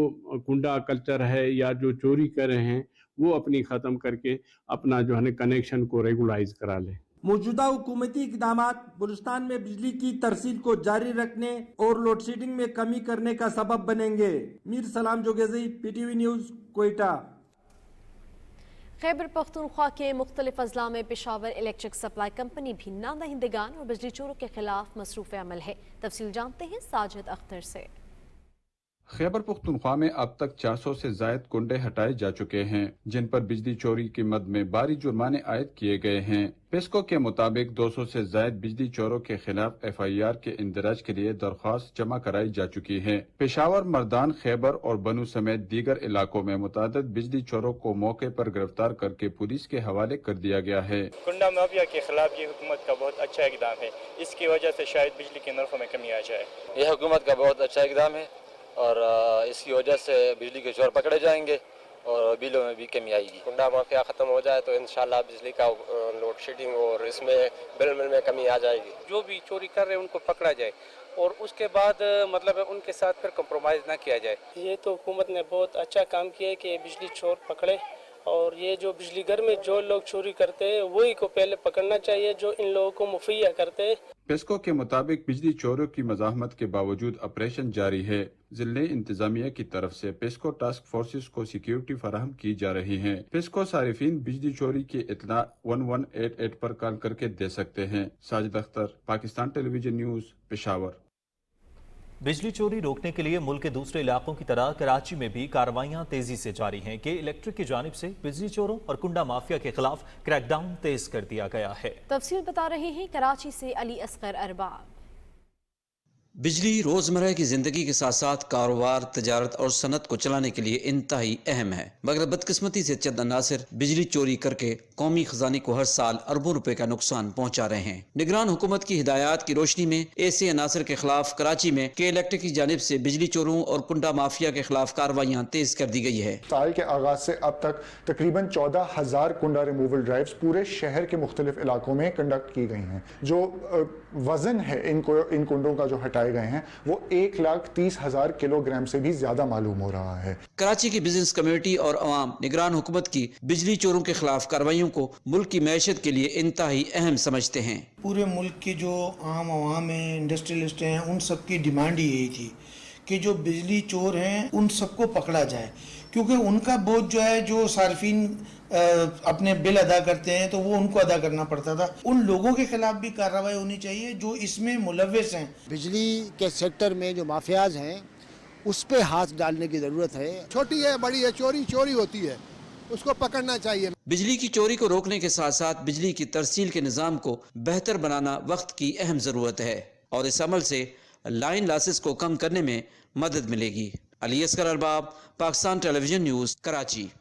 Speaker 21: कुंडा कल्चर है या जो चोरी कर रहे हैं वो अपनी ख़त्म करके अपना जो है ना कनेक्शन को रेगुलाइज करा लें।
Speaker 20: मौजूदा हुकूमती इक़दामात बलूचिस्तान में बिजली की तरसील को जारी रखने और लोड शेडिंग में कमी करने का सबब बनेंगे। मीर सलाम जोगेज़ई, PTV न्यूज़, कोयटा।
Speaker 2: खैबर पख्तूनख्वा के मुख्तलिफ अजला में पेशावर इलेक्ट्रिक सप्लाई कंपनी भी नादहिंदगान और बिजली चोरों के खिलाफ मसरूफ़ अमल है। तफसील जानते हैं साजिद अख्तर से।
Speaker 22: खैबर पख्तूनख्वा में अब तक 400 से जायद कुंडे हटाए जा चुके हैं, जिन पर बिजली चोरी की मद में भारी जुर्माने आयद किए गए हैं। पेस्को के मुताबिक 200 से जायद बिजली चोरों के खिलाफ FIR के इंदराज के लिए दरख्वास्त जमा कराई जा चुकी है। पेशावर, मर्दान, खैबर और बनू समेत दीगर इलाकों में मुतादिद बिजली चोरों को मौके पर गिरफ्तार करके पुलिस के हवाले कर दिया गया है।
Speaker 23: कुंडा माफिया के खिलाफ ये हुकूमत का बहुत अच्छा इकदाम है। इसकी वजह से शायद बिजली के नरखों में कमी आ जाए।
Speaker 24: यह हुकूमत का बहुत अच्छा इकदाम है और इसकी वजह से बिजली के चोर पकड़े जाएंगे और बिलों में भी कमी आएगी। कुंडा माफिया ख़त्म हो जाए तो इंशाल्लाह बिजली का लोड शेडिंग और इसमें बिल में कमी आ जाएगी।
Speaker 25: जो भी चोरी कर रहे हैं उनको पकड़ा जाए और उसके बाद मतलब उनके साथ फिर कंप्रोमाइज़ ना किया जाए।
Speaker 26: ये तो हुकूमत ने बहुत अच्छा काम किया है कि बिजली चोर पकड़े और ये जो बिजली घर में जो लोग चोरी करते हैं वही को पहले पकड़ना चाहिए जो इन लोगों को मुहैया करते हैं।
Speaker 22: पेस्को के मुताबिक बिजली चोरों की मज़ाहमत के बावजूद ऑपरेशन जारी है। जिले इंतजामिया की तरफ से पेस्को टास्क फोर्सेस को सिक्योरिटी फराहम की जा रही है। पेस्को सारिफीन बिजली चोरी की इत्तला 1188 पर कॉल करके दे सकते हैं। Sajid Akhtar, Pakistan television news, Peshawar.
Speaker 1: बिजली चोरी रोकने के लिए मुल्क के दूसरे इलाकों की तरह कराची में भी कार्रवाइयां तेजी से जारी हैं कि इलेक्ट्रिक की जानिब से बिजली चोरों और कुंडा माफिया के खिलाफ क्रैकडाउन तेज कर दिया गया है।
Speaker 2: तफसील बता रहे हैं कराची से अली असगर अरबाब।
Speaker 27: बिजली रोज़मर्रा की ज़िंदगी के साथ साथ कारोबार, तजारत और सनत को चलाने के लिए इंतहाई अहम है, मगर बदकिस्मती से चंद अनासिर बिजली चोरी करके कौमी खजाने को हर साल अरबों रुपए का नुकसान पहुँचा रहे हैं। निगरान हुकूमत की हिदायत की रोशनी में ऐसे अनासिर के खिलाफ कराची में के इलेक्ट्रिक की जानिब से बिजली चोरों और कुंडा माफिया के खिलाफ कार्रवाइयाँ तेज कर दी गई है।
Speaker 28: साल के आगाज से अब तक तकरीबन 14,000 कुंडा रिमूवल ड्राइव्स पूरे शहर के मुख्तलिफ इलाकों में कंडक्ट की गई हैं। जो वजन है इन कुंडों का जो हटाए गए हैं वो 1,30,000 किलोग्राम से भी ज्यादा मालूम हो रहा है।
Speaker 27: कराची की बिजनेस कम्युनिटी और अवाम निगरान हुकूमत की बिजली चोरों के खिलाफ कार्रवाइयों को मुल्क की मैशत के लिए इंतहाई अहम समझते हैं।
Speaker 29: पूरे मुल्क के जो आम अवाम हैं, इंडस्ट्रियलिस्ट हैं, उन सब की डिमांड यही थी कि जो बिजली चोर हैं उन सबको पकड़ा जाए, क्योंकि उनका बोझ जो है जो सार्फिन अपने बिल अदा करते हैं तो वो उनको अदा करना पड़ता था। उन लोगों के खिलाफ भी कार्रवाई होनी चाहिए जो इसमें मुलव्विस हैं।
Speaker 30: बिजली के सेक्टर में जो माफियाज हैं उस पे हाथ डालने की जरूरत है।
Speaker 8: छोटी है बड़ी है, चोरी चोरी होती है, उसको पकड़ना चाहिए।
Speaker 27: बिजली की चोरी को रोकने के साथ साथ बिजली की तरसील के निज़ाम को बेहतर बनाना वक्त की अहम ज़रूरत है और इस अमल से लाइन लॉसेस को कम करने में मदद मिलेगी। Ali Asghar Arbab, Pakistan television news, Karachi.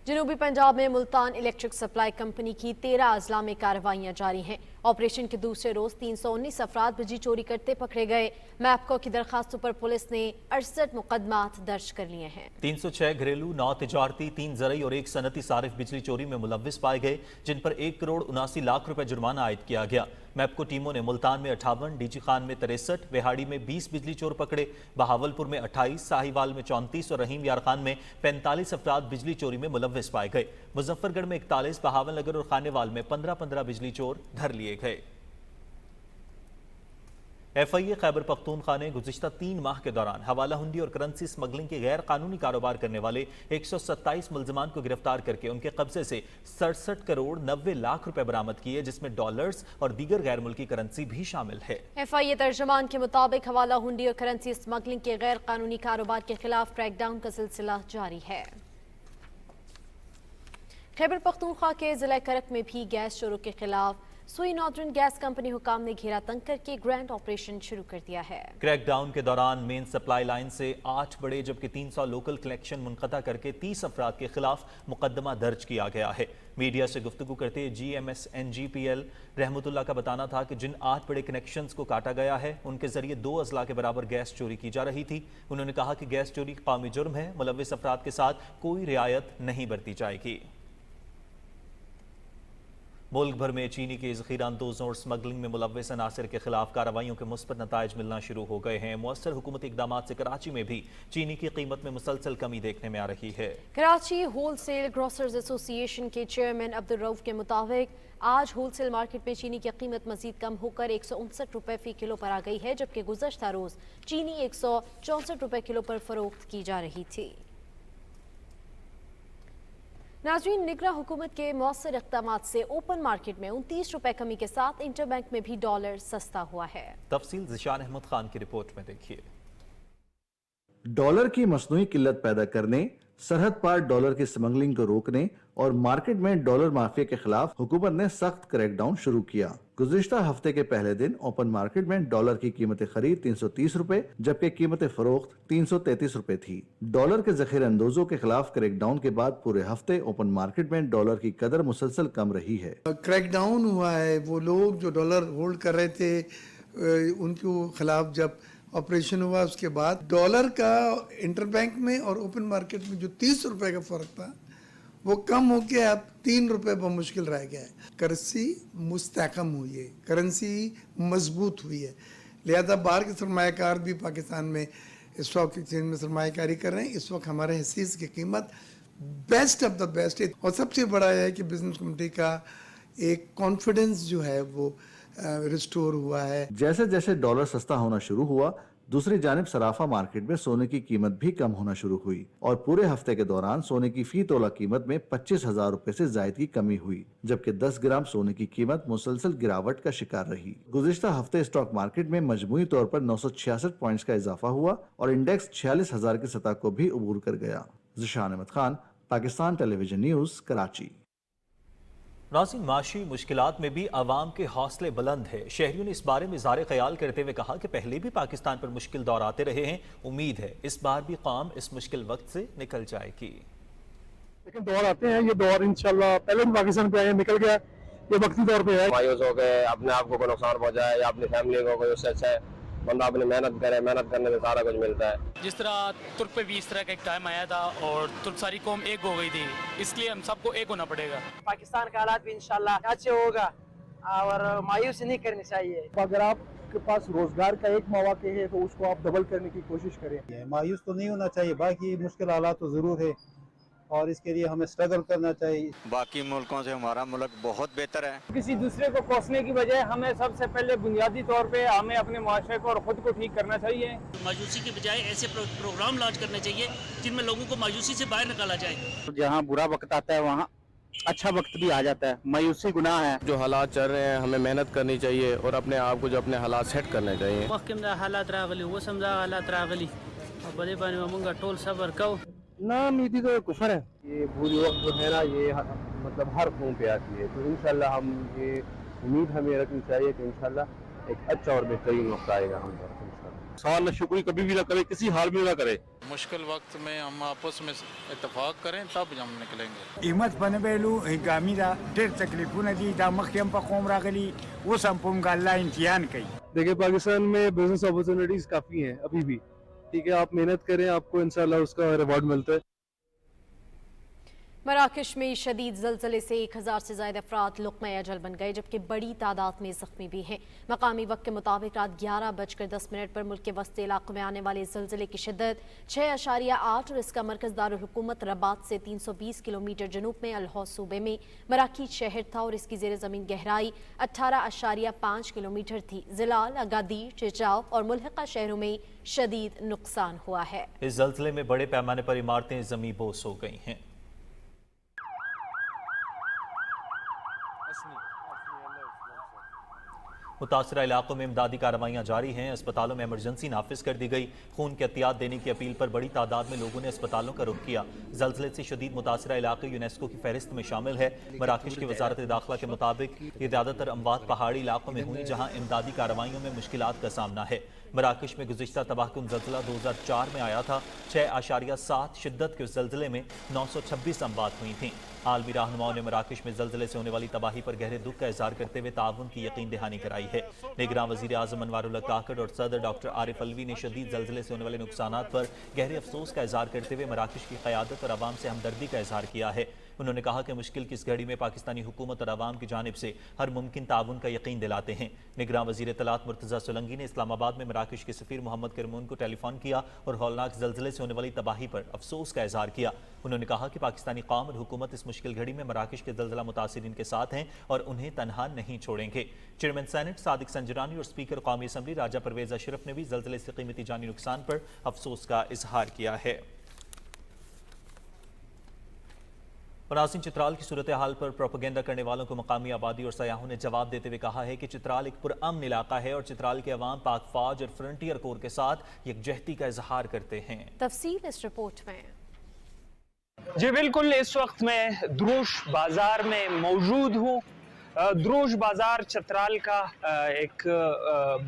Speaker 2: जनूबी पंजाब में मुल्तान इलेक्ट्रिक सप्लाई कंपनी की 13 अजला में कार्रवाइयां जारी हैं। ऑपरेशन के दूसरे रोज 319 अफराद बिजली चोरी करते पकड़े गए। मैपको की दरखास्तों पर पुलिस ने 68 मुकदमात दर्ज कर लिए हैं।
Speaker 1: 306 घरेलू, 9 तिजारती, 3 ज़रई और 1 सनती सारिफ बिजली चोरी में मुलव्विस पाए गए, जिन पर 1 करोड़ 79 लाख रुपए जुर्माना आयद किया गया। मैपको टीमों ने मुल्तान में 58, डीजी खान में 63, विहाड़ी में 20 बिजली चोर पकड़े, बहावलपुर में 28, साहिवाल में 34 और रहीम यार खान में 45 अफराद बिजली चोरी में मुलव्विस पाए गए। मुजफ्फरगढ़ में 41, बहावल नगर और खानेवाल में 15-15 बिजली चोर धर लिए गए। FIA खैबर पख्तूनख्वा ने गुज़िश्ता 3 माह के दौरान हवाला हुंडी और करेंसी स्मगलिंग के गैर कानूनी कारोबार करने वाले 127 मुल्ज़मान को गिरफ्तार करके उनके कब्जे से 67 करोड़ 90 लाख रुपए बरामद किए, जिसमें डॉलर्स और दीगर गैर मुल्की करेंसी भी शामिल है।
Speaker 2: FIA तर्जमान के मुताबिक हवाला हुंडी और करेंसी स्मगलिंग के गैर कानूनी कारोबार के खिलाफ क्रैकडाउन का सिलसिला जारी है। खैबर पख्तूनख्वा के जिला करक में भी गैस चोरों के खिलाफ सुई नॉर्दर्न गैस कंपनी हुकाम ने घेरा तंग करके ग्रैंड ऑपरेशन शुरू कर दिया है।
Speaker 1: क्रैकडाउन के दौरान मेन सप्लाई लाइन से 8 बड़े जबकि 300 लोकल कनेक्शन मुनक़ता करके 30 अफराद के खिलाफ मुकदमा दर्ज किया गया है। मीडिया से गुफ्तगू करते GMSNGPL रहमतुल्लाह का बताना था कि जिन 8 बड़े कनेक्शंस को काटा गया है उनके जरिए 2 अजला के बराबर गैस चोरी की जा रही थी। उन्होंने कहा कि गैस चोरी कौमी जुर्म है, मुलव्विस अफराद के साथ कोई रियायत नहीं बरती जाएगी। मुल्क भर में चीनी के ज़ख़ीरा अंदोज़ों और स्मगलिंग में मुलव्विस अनासर के खिलाफ कार्रवाइयों के मुस्बत नताइज मिलना शुरू हो गए हैं। मुअस्सर हुकूमती इक़दामात से कराची में भी चीनी की कीमत में मुसलसल कमी देखने में आ रही है।
Speaker 2: कराची होलसेल ग्रोसर्स एसोसिएशन के चेयरमैन अब्दुल रऊफ के मुताबिक आज होलसेल मार्केट में चीनी की कीमत मजीद कम होकर 159 रुपए फी किलो पर आ गई है, जबकि गुज़श्ता रोज चीनी 164 रुपए किलो पर फरोख्त की जा रही थी। नाज़रीन, निगरां हुकूमत के मौसर इक़दामात से ओपन मार्केट में 29 रुपए कमी के साथ इंटरबैंक में भी डॉलर सस्ता हुआ है।
Speaker 1: तफसील ज़िशान अहमद खान की रिपोर्ट में देखिए।
Speaker 3: डॉलर की मसनूई किल्लत पैदा करने, सरहद पार डॉलर की स्मगलिंग को रोकने और मार्केट में डॉलर माफिया के खिलाफ हुकूमत ने सख्त क्रैकडाउन शुरू किया। गुज़िश्ता हफ्ते के पहले दिन ओपन मार्केट में डॉलर की कीमत खरीद 330 रुपए जबकि कीमत फरोख्त 333 रुपए थी। डॉलर के ज़ख़ीरा अंदोज़ों के खिलाफ क्रैकडाउन के बाद पूरे हफ्ते ओपन मार्केट में डॉलर की कदर मुसलसल कम रही है।
Speaker 29: क्रैकडाउन हुआ है, वो लोग जो डॉलर होल्ड कर रहे थे उनके खिलाफ जब ऑपरेशन हुआ, उसके बाद डॉलर का इंटरबैंक में और ओपन मार्केट में जो 30 रुपए का फर्क था वो कम हो के अब 3 रुपए बमुश्किल रह गया है। करेंसी मुस्तहकम हुई है, करेंसी मजबूत हुई है, लिहाजा बाहर के सरमायाकार भी पाकिस्तान में स्टॉक एक्सचेंज में सरमायाकारी कर रहे हैं। इस वक्त हमारे हिस्से की कीमत बेस्ट ऑफ द बेस्ट है और सबसे बड़ा है कि बिजनेस कम्युनिटी का एक कॉन्फिडेंस जो है वो रिस्टोर हुआ है।
Speaker 3: जैसे जैसे डॉलर सस्ता होना शुरू हुआ, दूसरी जानिब सराफा मार्केट में सोने की कीमत भी कम होना शुरू हुई और पूरे हफ्ते के दौरान सोने की फी तोला कीमत में 25,000 रुपए से जायद की कमी हुई, जबकि 10 ग्राम सोने की कीमत मुसलसल गिरावट का शिकार रही। गुज़िश्ता हफ्ते स्टॉक मार्केट में मजमूई तौर पर 966 पॉइंट्स का इजाफा हुआ और इंडेक्स 46,000 की सतह को भी अबूर कर गया। Zeeshan Ahmed Khan, Pakistan television news, Karachi.
Speaker 1: नाज़रीन, माशी मुश्किलात में भी आवाम के हौसले बुलंद है। शहरियों ने इस बारे में इज़हार ख्याल करते हुए कहा कि पहले भी पाकिस्तान पर मुश्किल दौर आते रहे हैं, उम्मीद है इस बार भी कौम इस मुश्किल वक्त से निकल जाएगी।
Speaker 4: लेकिन दौर आते हैं, ये दौर इंशाल्लाह पहले भी पाकिस्तान पे आया, निकल गया, ये वक्ती तौर पे है।
Speaker 24: मायूस हो गए, अपने आप को नुकसान पहुंचाए या अपनी फैमिली को, कोई उससे अच्छा है बंदा अपनी मेहनत करे, मेहनत करने से सारा कुछ मिलता है।
Speaker 5: जिस तरह तुर्क पे भी इस तरह का एक टाइम आया था और तुर्क सारी कौम एक हो गई थी, इसलिए हम सबको एक होना पड़ेगा।
Speaker 6: पाकिस्तान का हालात भी इंशाल्लाह अच्छे होगा और मायूस नहीं करनी चाहिए।
Speaker 4: अगर आपके पास रोजगार का एक मौका है तो उसको आप डबल करने की कोशिश करें।
Speaker 7: मायूस तो नहीं होना चाहिए, बाकी मुश्किल हालात तो जरूर है और इसके लिए हमें स्ट्रगल करना चाहिए।
Speaker 9: बाकी मुल्कों से हमारा मुल्क बहुत बेहतर है।
Speaker 6: किसी दूसरे को कोसने की बजाय हमें सबसे पहले बुनियादी तौर पे हमें अपने मुआशरे को और खुद को ठीक करना चाहिए।
Speaker 5: मायूसी की बजाय ऐसे प्रोग्राम लॉन्च करने चाहिए जिनमें लोगों को मायूसी से बाहर निकाला जाए।
Speaker 7: जहाँ बुरा वक्त आता है वहाँ अच्छा वक्त भी आ जाता है, मायूसी गुनाह है।
Speaker 9: जो हालात चल रहे हैं हमें मेहनत करनी चाहिए और अपने आप को जो अपने हालात सेट करने चाहिए।
Speaker 6: हालात रागली वो समझा हालात रागली बड़े बने मंगा टोल सबर कहो
Speaker 7: ना मीठी तो कुफर है। ये बुरी वक्त जो है ना ये मतलब हर कौम पे आती है, तो इंशाल्लाह हम ये उम्मीद हमें रखनी चाहिए कि इंशाल्लाह एक अच्छा और बेहतरीन वक्त आएगा हम पर।
Speaker 22: सवाल न शुक्री कभी भी ना करे, किसी हाल में ना करे।
Speaker 10: मुश्किल वक्त में हम आपस में इत्तेफाक करें तब हम निकलेंगे।
Speaker 11: قیمت باندې ویلو هنګامي دا ډېر تکلیفونه دي دا مخکې هم په قوم راغلي اوس هم په موږ الله امتحان کوي.
Speaker 12: دیکھیں پاکستان میں بزنس اپرچونیٹیز کافی ہیں ابھی بھی، ٹھیک ہے، آپ محنت کریں آپ کو انشاءاللہ اس کا ریوارڈ ملتا ہے۔
Speaker 2: مراکش میں شدید زلزلے سے 1000 سے زائد افراد لقمہ اجل بن گئے جبکہ بڑی تعداد میں زخمی بھی ہیں۔ مقامی وقت کے مطابق رات 11:10 پر ملک کے وسطی علاقوں میں آنے والے زلزلے کی شدت 6.8 اور اس کا مرکز دارالحکومت رباط سے 320 کلومیٹر جنوب میں الحوض صوبے میں مراکش شہر تھا اور اس کی زیر زمین گہرائی 18.5 کلومیٹر تھی۔ زلال، اگادیر، چچاؤ اور ملحقہ شہروں میں شدید نقصان ہوا ہے۔
Speaker 1: اس زلزلے میں بڑے پیمانے پر عمارتیں زمیں بوس ہو گئی ہیں۔ متاثرہ علاقوں میں امدادی کارروائیاں جاری ہیں، اسپتالوں میں ایمرجنسی نافذ کر دی گئی۔ خون کی احتیاط دینے کی اپیل پر بڑی تعداد میں لوگوں نے اسپتالوں کا رخ کیا۔ زلزلے سے شدید متاثرہ علاقے یونیسکو کی فہرست میں شامل ہے۔ مراکش کی وزارت داخلہ کے مطابق یہ زیادہ تر اموات پہاڑی علاقوں میں ہوئی جہاں امدادی کارروائیوں میں مشکلات کا سامنا ہے۔ مراکش میں گزشتہ تباہ کن زلزلہ 2004 میں آیا تھا۔ 6.7 شدت کے زلزلے میں 926 اموات ہوئی تھیں۔ عالمی رہنماؤں نے مراکش میں زلزلے سے ہونے والی تباہی پر گہرے دکھ کا اظہار کرتے ہوئے تعاون کی یقین دہانی کرائی ہے۔ نگراں وزیر اعظم انوار اللہ کاکڑ اور صدر ڈاکٹر عارف الوی نے شدید زلزلے سے ہونے والے نقصانات پر گہرے افسوس کا اظہار کرتے ہوئے مراکش کی قیادت اور عوام سے ہمدردی کا اظہار کیا ہے۔ انہوں نے کہا کہ مشکل کی اس گھڑی میں پاکستانی حکومت اور عوام کی جانب سے ہر ممکن تعاون کا یقین دلاتے ہیں۔ نگراں وزیر اطلاعات مرتضیٰ سولنگی نے اسلام آباد میں مراکش کے سفیر محمد کرمون کو ٹیلی فون کیا اور ہولناک زلزلے سے ہونے والی تباہی پر افسوس کا اظہار کیا۔ انہوں نے کہا کہ پاکستانی قوم اور حکومت اس مشکل گھڑی میں مراکش کے زلزلہ متاثرین کے ساتھ ہیں اور انہیں تنہا نہیں چھوڑیں گے۔ چیئرمین سینٹ صادق سنجرانی اور اسپیکر قومی اسمبلی راجہ پرویز اشرف نے بھی زلزلے سے قیمتی جانی نقصان پر افسوس کا اظہار کیا ہے۔ ناظرین، چترال کی صورتحال پر پروپیگنڈا کرنے والوں کو مقامی آبادی اور سیاحوں نے جواب دیتے ہوئے کہا ہے کہ چترال ایک پرامن علاقہ ہے اور چترال کے عوام پاک فوج اور فرنٹیئر کور کے ساتھ یکجہتی کا اظہار کرتے ہیں۔
Speaker 2: تفصیل اس رپورٹ میں۔
Speaker 13: جی بالکل، اس وقت میں دروش بازار میں موجود ہوں۔ دروش بازار چترال کا ایک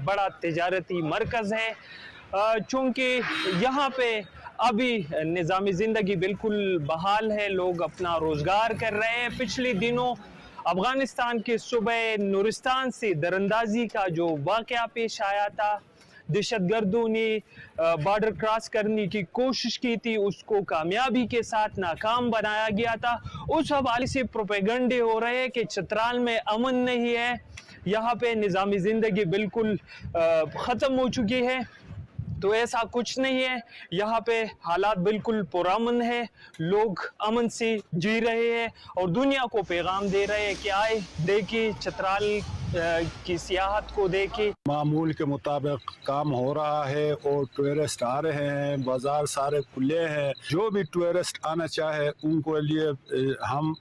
Speaker 13: بڑا تجارتی مرکز ہے، چونکہ یہاں پہ ابھی نظام زندگی بالکل بحال ہے، لوگ اپنا روزگار کر رہے ہیں۔ پچھلے دنوں افغانستان کے صوبہ نورستان سے دراندازی کا جو واقعہ پیش آیا تھا، دہشت گردوں نے بارڈر کراس کرنے کی کوشش کی تھی، اس کو کامیابی کے ساتھ ناکام بنایا گیا تھا۔ اس حوالے سے پروپیگنڈے ہو رہے ہیں کہ چترال میں امن نہیں ہے، یہاں پہ نظام زندگی بالکل ختم ہو چکی ہے۔ تو ایسا کچھ نہیں ہے، یہاں پہ حالات بالکل پرامن ہے، لوگ امن سے جی رہے ہیں اور دنیا کو پیغام دے رہے ہیں کہ آئے دیکھیں چترال کی سیاحت کو دیکھیں۔
Speaker 14: معمول کے مطابق کام ہو رہا ہے اور ٹورسٹ آ رہے ہیں، بازار سارے کھلے ہیں۔ جو بھی ٹورسٹ آنا چاہے ان کو لیے ہم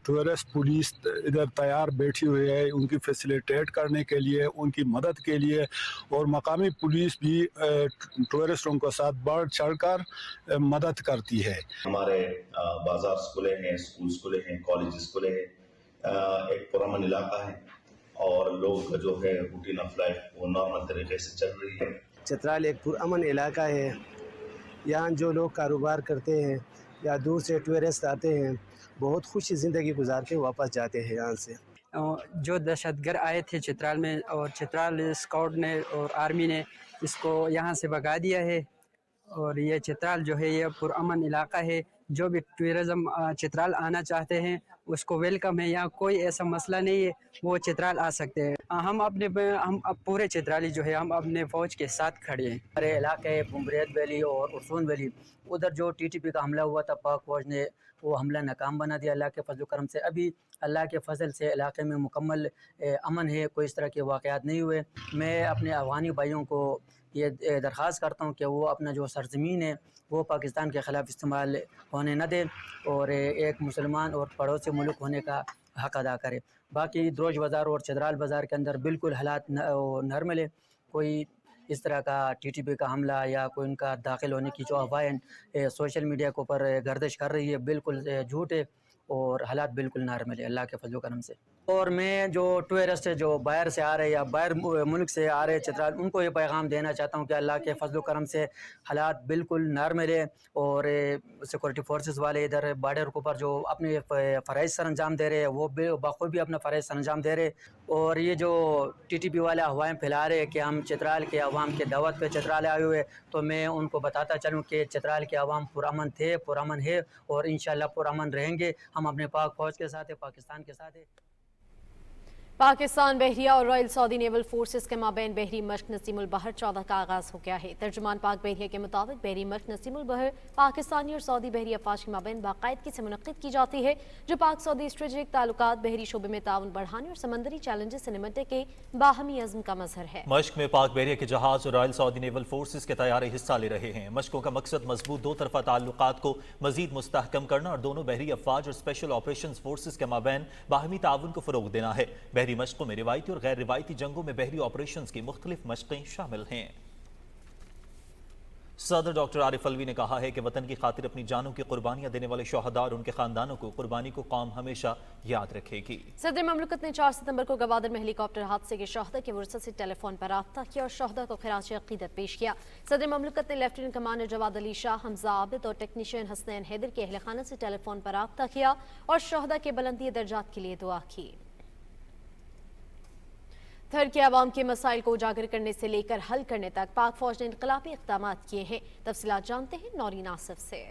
Speaker 14: ٹورسٹ پولیس ادھر تیار بیٹھی ہوئی ہے ان کی فیسیلیٹیٹ کرنے کے لیے، ان کی مدد کے لیے، اور مقامی پولیس بھی ٹورسٹوں کے ساتھ بڑھ چڑھ کر مدد کرتی ہے۔
Speaker 15: ہمارے بازار کھلے ہیں، اسکولز کھلے ہیں، کالجز کھلے ہیں، ایک پرامن علاقہ ہے اور لوگ جو ہے روٹین آف لائف وہ نارمل طریقے سے چل رہی ہے۔
Speaker 29: چترال ایک پرامن علاقہ ہے، یہاں جو لوگ کاروبار کرتے ہیں یا دور سے ٹورسٹ آتے ہیں بہت خوش زندگی گزار کے واپس جاتے ہیں یہاں سے۔
Speaker 16: جو دہشت گرد آئے تھے چترال میں اور چترال اسکاؤٹ نے اور آرمی نے اس کو یہاں سے بھگا دیا ہے، اور یہ چترال جو ہے یہ پرامن علاقہ ہے۔ جو بھی ٹورزم چترال آنا چاہتے ہیں اس کو ویلکم ہے، یہاں کوئی ایسا مسئلہ نہیں ہے، وہ چترال آ سکتے ہیں۔ ہم پورے چترالی جو ہے ہم اپنے فوج کے ساتھ کھڑے ہیں۔
Speaker 17: ہمارے علاقے بمبریت ویلی اور ارسون ویلی، ادھر جو ٹی ٹی پی کا حملہ ہوا تھا پاک فوج نے وہ حملہ ناکام بنا دیا اللہ کے فضل و کرم سے۔ ابھی اللہ کے فضل سے علاقے میں مکمل امن ہے، کوئی اس طرح کے واقعات نہیں ہوئے۔ میں اپنے افغانی بھائیوں کو یہ درخواست کرتا ہوں کہ وہ اپنا جو سرزمین ہے وہ پاکستان کے خلاف استعمال ہونے نہ دے اور ایک مسلمان اور پڑوسی ملک ہونے کا حق ادا کرے۔ باقی دروش بازار اور چترال بازار کے اندر بالکل حالات نارمل ہے، کوئی اس طرح کا ٹی ٹی پی کا حملہ یا کوئی ان کا داخل ہونے کی جو افواہیں سوشل میڈیا کے اوپر گردش کر رہی ہے بالکل جھوٹ ہے، اور حالات بالکل نارمل ہے اللہ کے فضل و کرم سے. اور میں جو ٹورسٹ جو باہر سے آ رہے یا باہر ملک سے آ رہے چترال ان کو یہ پیغام دینا چاہتا ہوں کہ اللہ کے فضل و کرم سے حالات بالکل نارمل ہے. اور سیکورٹی فورسز والے ادھر بارڈر کے اوپر جو اپنے فرائض سر انجام دے رہے ہیں وہ بخوبی اپنا فرائض سر انجام دے رہے. اور یہ جو ٹی ٹی پی والے افواہیں پھیلا رہے کہ ہم چترال کے عوام کے دعوت پہ چترال آئے ہوئے, تو میں ان کو بتاتا چلوں کہ چترال کے عوام پرامن تھے, پرامن ہے اور انشاءاللہ پرامن رہیں گے. ہم اپنے پاک فوج کے ساتھ ہیں, پاکستان کے ساتھ ہیں.
Speaker 2: پاکستان بحریہ اور رائل سعودی نیول فورسز کے مابین بحری مشق نسیم البحر 14 کا آغاز ہو گیا ہے. ترجمان پاک بحریہ کے مطابق بحری مشق نسیم البحر پاکستانی اور سعودی بحری افواج کے مابین باقاعدگی سے منعقد کی جاتی ہے, جو پاک سعودی اسٹریٹجک تعلقات, بحری شعبے میں تعاون بڑھانے اور سمندری چیلنجز سے نمٹنے کے باہمی عزم کا مظہر ہے.
Speaker 1: مشق میں پاک بحریہ کے جہاز اور رائل سعودی نیول فورسز کے طیارے حصہ لے رہے ہیں. مشقوں کا مقصد مضبوط دو طرفہ تعلقات کو مزید مستحکم کرنا اور دونوں بحری افواج اور اسپیشل آپریشنز فورسز کے مابین باہمی تعاون کو فروغ دینا ہے. بحری مشقوں میں روایتی اور غیر روایتی جنگوں میں بحری آپریشنز کی مختلف مشقیں شامل ہیں. صدر ڈاکٹر عارف الوی نے کہا ہے کہ وطن کی خاطر اپنی جانوں کی قربانیاں دینے والے شہداء اور ان کے خاندانوں کو قربانی کو قوم ہمیشہ یاد رکھے گی.
Speaker 2: صدر مملکت نے 4 ستمبر کو گوادر میں ہیلی کاپٹر حادثے کے شہداء کے ورثہ سے ٹیلی فون پر رابطہ کیا اور شہداء کو خراج عقیدت پیش کیا. صدر مملکت نے لیفٹیننٹ کمانڈر جواد علی شاہ, حمزہ عابد اور ٹیکنیشین حسنین حیدر کے اہل خانہ سے ٹیلی فون پر رابطہ کیا اور شہداء کے بلندی درجات کے لیے دعا کی. تھر کے عوام کے مسائل کو اجاگر کرنے سے لے کر حل کرنے تک پاک فوج نے انقلابی اقدامات کیے ہیں. تفصیلات جانتے ہیں نورین آصف سے.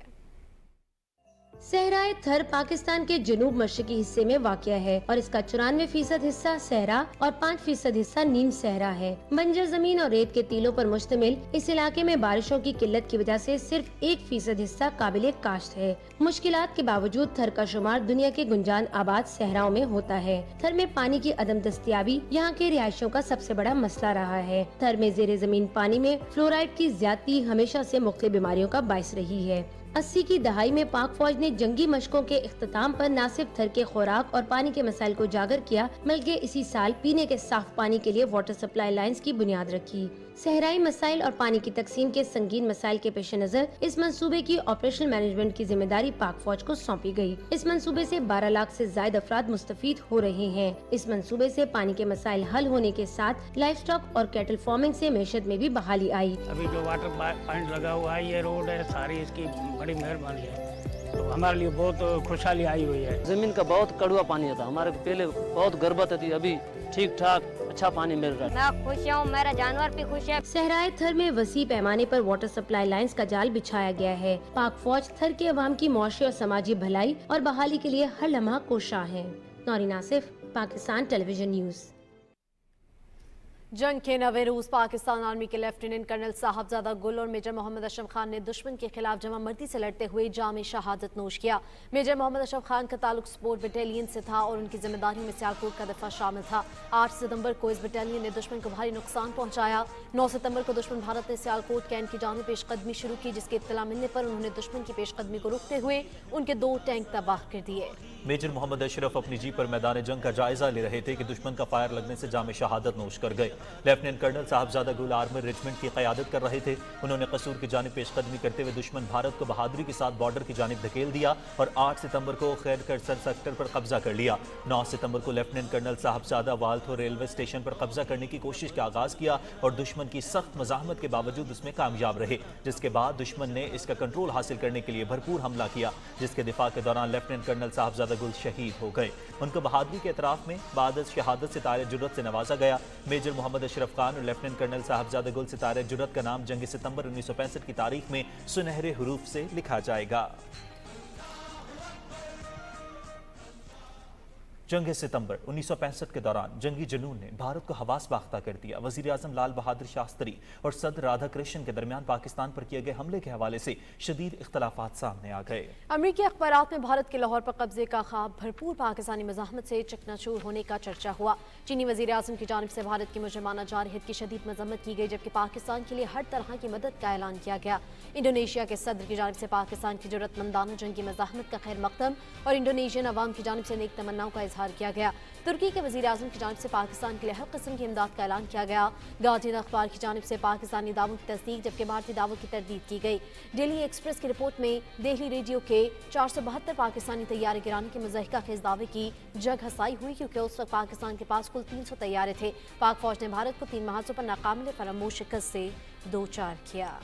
Speaker 8: صحرائے تھر پاکستان کے جنوب مشرقی حصے میں واقع ہے اور اس کا 94% حصہ صحرا اور 5% حصہ نیم صحرا ہے. بنجر زمین اور ریت کے ٹیلوں پر مشتمل اس علاقے میں بارشوں کی قلت کی وجہ سے صرف 1% حصہ قابل کاشت ہے. مشکلات کے باوجود تھر کا شمار دنیا کے گنجان آباد صحراؤں میں ہوتا ہے. تھر میں پانی کی عدم دستیابی یہاں کے رہائشیوں کا سب سے بڑا مسئلہ رہا ہے. تھر میں زیر زمین پانی میں فلورائڈ کی زیادتی ہمیشہ سے مختلف بیماریوں کا باعث رہی ہے. 80 کی دہائی میں پاک فوج نے جنگی مشقوں کے اختتام پر نہ صرف تھر کے خوراک اور پانی کے مسائل کو اجاگر کیا بلکہ اسی سال پینے کے صاف پانی کے لیے واٹر سپلائی لائنز کی بنیاد رکھی. صحرائی مسائل اور پانی کی تقسیم کے سنگین مسائل کے پیش نظر اس منصوبے کی آپریشنل مینجمنٹ کی ذمہ داری پاک فوج کو سونپی گئی. اس منصوبے سے 12 لاکھ سے زائد افراد مستفید ہو رہے ہیں. اس منصوبے سے پانی کے مسائل حل ہونے کے ساتھ لائف سٹاک اور کیٹل فارمنگ سے معیشت میں بھی بحالی آئی.
Speaker 18: ابھی جو واٹر پوائنٹ لگا ہوا ہے, یہ روڈ ہے ساری, اس کی بڑی مہربانی ہے. تو ہمارے لیے بہت خوشحالی آئی ہوئی ہے.
Speaker 19: زمین کا بہت کڑوا پانی تھا ہمارے, پہلے بہت غربت تھی, ابھی ٹھیک ٹھاک اچھا پانی مل رہا ہے.
Speaker 8: میں خوش ہوں, میرا جانور بھی خوش ہے. صحرائے تھر میں وسیع پیمانے پر واٹر سپلائی لائنز کا جال بچھایا گیا ہے. پاک فوج تھر کے عوام کی معاشی اور سماجی بھلائی اور بحالی کے لیے ہر لمحہ کوشاں ہے. نورین آصف, پاکستان ٹیلی ویژن نیوز.
Speaker 2: جنگ کے نوے روز پاکستان آرمی کے لیفٹیننٹ کرنل صاحبزادہ گل اور میجر محمد اشرف خان نے دشمن کے خلاف جمع مردی سے لڑتے ہوئے جام شہادت نوش کیا. میجر محمد اشرف خان کا تعلق سپورٹ بٹالین سے تھا اور ان کی ذمہ داریوں میں سیالکوٹ کا دفاع شامل تھا. 8 ستمبر کو اس بٹالین نے دشمن کو بھاری نقصان پہنچایا. 9 ستمبر کو دشمن بھارت نے سیالکوٹ کینٹ کی جانب پیش قدمی شروع کی, جس کی اطلاع ملنے پر انہوں نے دشمن کی پیش قدمی کو روکتے ہوئے ان کے 2 ٹینک تباہ کر دیے.
Speaker 1: میجر محمد اشرف اپنی جیپ پر میدان جنگ کا جائزہ لے رہے تھے کہ دشمن کا فائر لگنے سے جام شہادت نوش کر گئے. لیفٹیننٹ کرنل صاحبزادہ گل آرمر ریجمنٹ کی قیادت کر رہے تھے. انہوں نے قصور کی جانب پیش قدمی کرتے ہوئے دشمن بھارت کو بہادری کے ساتھ بارڈر کی جانب دھکیل دیا اور 8 ستمبر کو خیر کرسر سیکٹر پر قبضہ کر لیا. 9 ستمبر کو لیفٹیننٹ کرنل صاحبزادہ والتھو ریلوے اسٹیشن پر قبضہ کرنے کی کوشش کا آغاز کیا اور دشمن کی سخت مزاحمت کے باوجود اس میں کامیاب رہے, جس کے بعد دشمن نے اس کا کنٹرول حاصل کرنے کے لیے بھرپور حملہ کیا, جس کے دفاع کے دوران لیفٹیننٹ کرنل صاحبزادہ گل شہید ہو گئے. ان کو بہادری کے اعتراف میں بعد از شہادت ستارے جرت سے نوازا گیا. میجر محمد اشرف خان اور لیفٹیننٹ کرنل صاحبزادہ گل ستارے جرت کا نام جنگ ستمبر 1965 کی تاریخ میں سنہرے حروف سے لکھا جائے گا. جنگ ستمبر 1965 کے دوران جنگی جنون نے بھارت کو حواس باختہ کر دیا. وزیر اعظم لال بہادر شاستری اور صدر رادھا کرشن کے درمیان پاکستان پر کیے گئے حملے کے حوالے سے شدید اختلافات سامنے آ گئے.
Speaker 2: امریکی اخبارات میں بھارت کے لاہور پر قبضے کا خواب بھرپور پاکستانی مزاحمت سے چکنا چور ہونے کا چرچا ہوا. چینی وزیر اعظم کی جانب سے بھارت کی مجرمانہ جارحیت کی شدید مذمت کی گئی, جبکہ پاکستان کے لیے ہر طرح کی مدد کا اعلان کیا گیا. انڈونیشیا کے صدر کی جانب سے پاکستان کی جرأت مندانہ جنگی مزاحمت کا خیر مقدم اور انڈونیشین عوام کی جانب سے نیک تمناؤں کا इजहार किया गया। तुर्की के वज़ीर आज़म की जानिब से पाकिस्तान के लिए हर किस्म की इमदाद का ऐलान किया गया। गार्डियन अखबार की जानिब से पाकिस्तानी दावों की तस्दीक जबकि भारतीय दावों की तरदीद की गई। डेली एक्सप्रेस की रिपोर्ट में दिल्ली रेडियो के 472 पाकिस्तानी तैयारे गिराने के मुज़हिका खेज दावे की जग हसाई हुई क्योंकि उस वक्त पाकिस्तान के पास कुल 300 तैयारे थे। पाक फौज ने भारत को 3 महाजों पर नाकाबिल फरामोश शिकस्त से दो चार किया।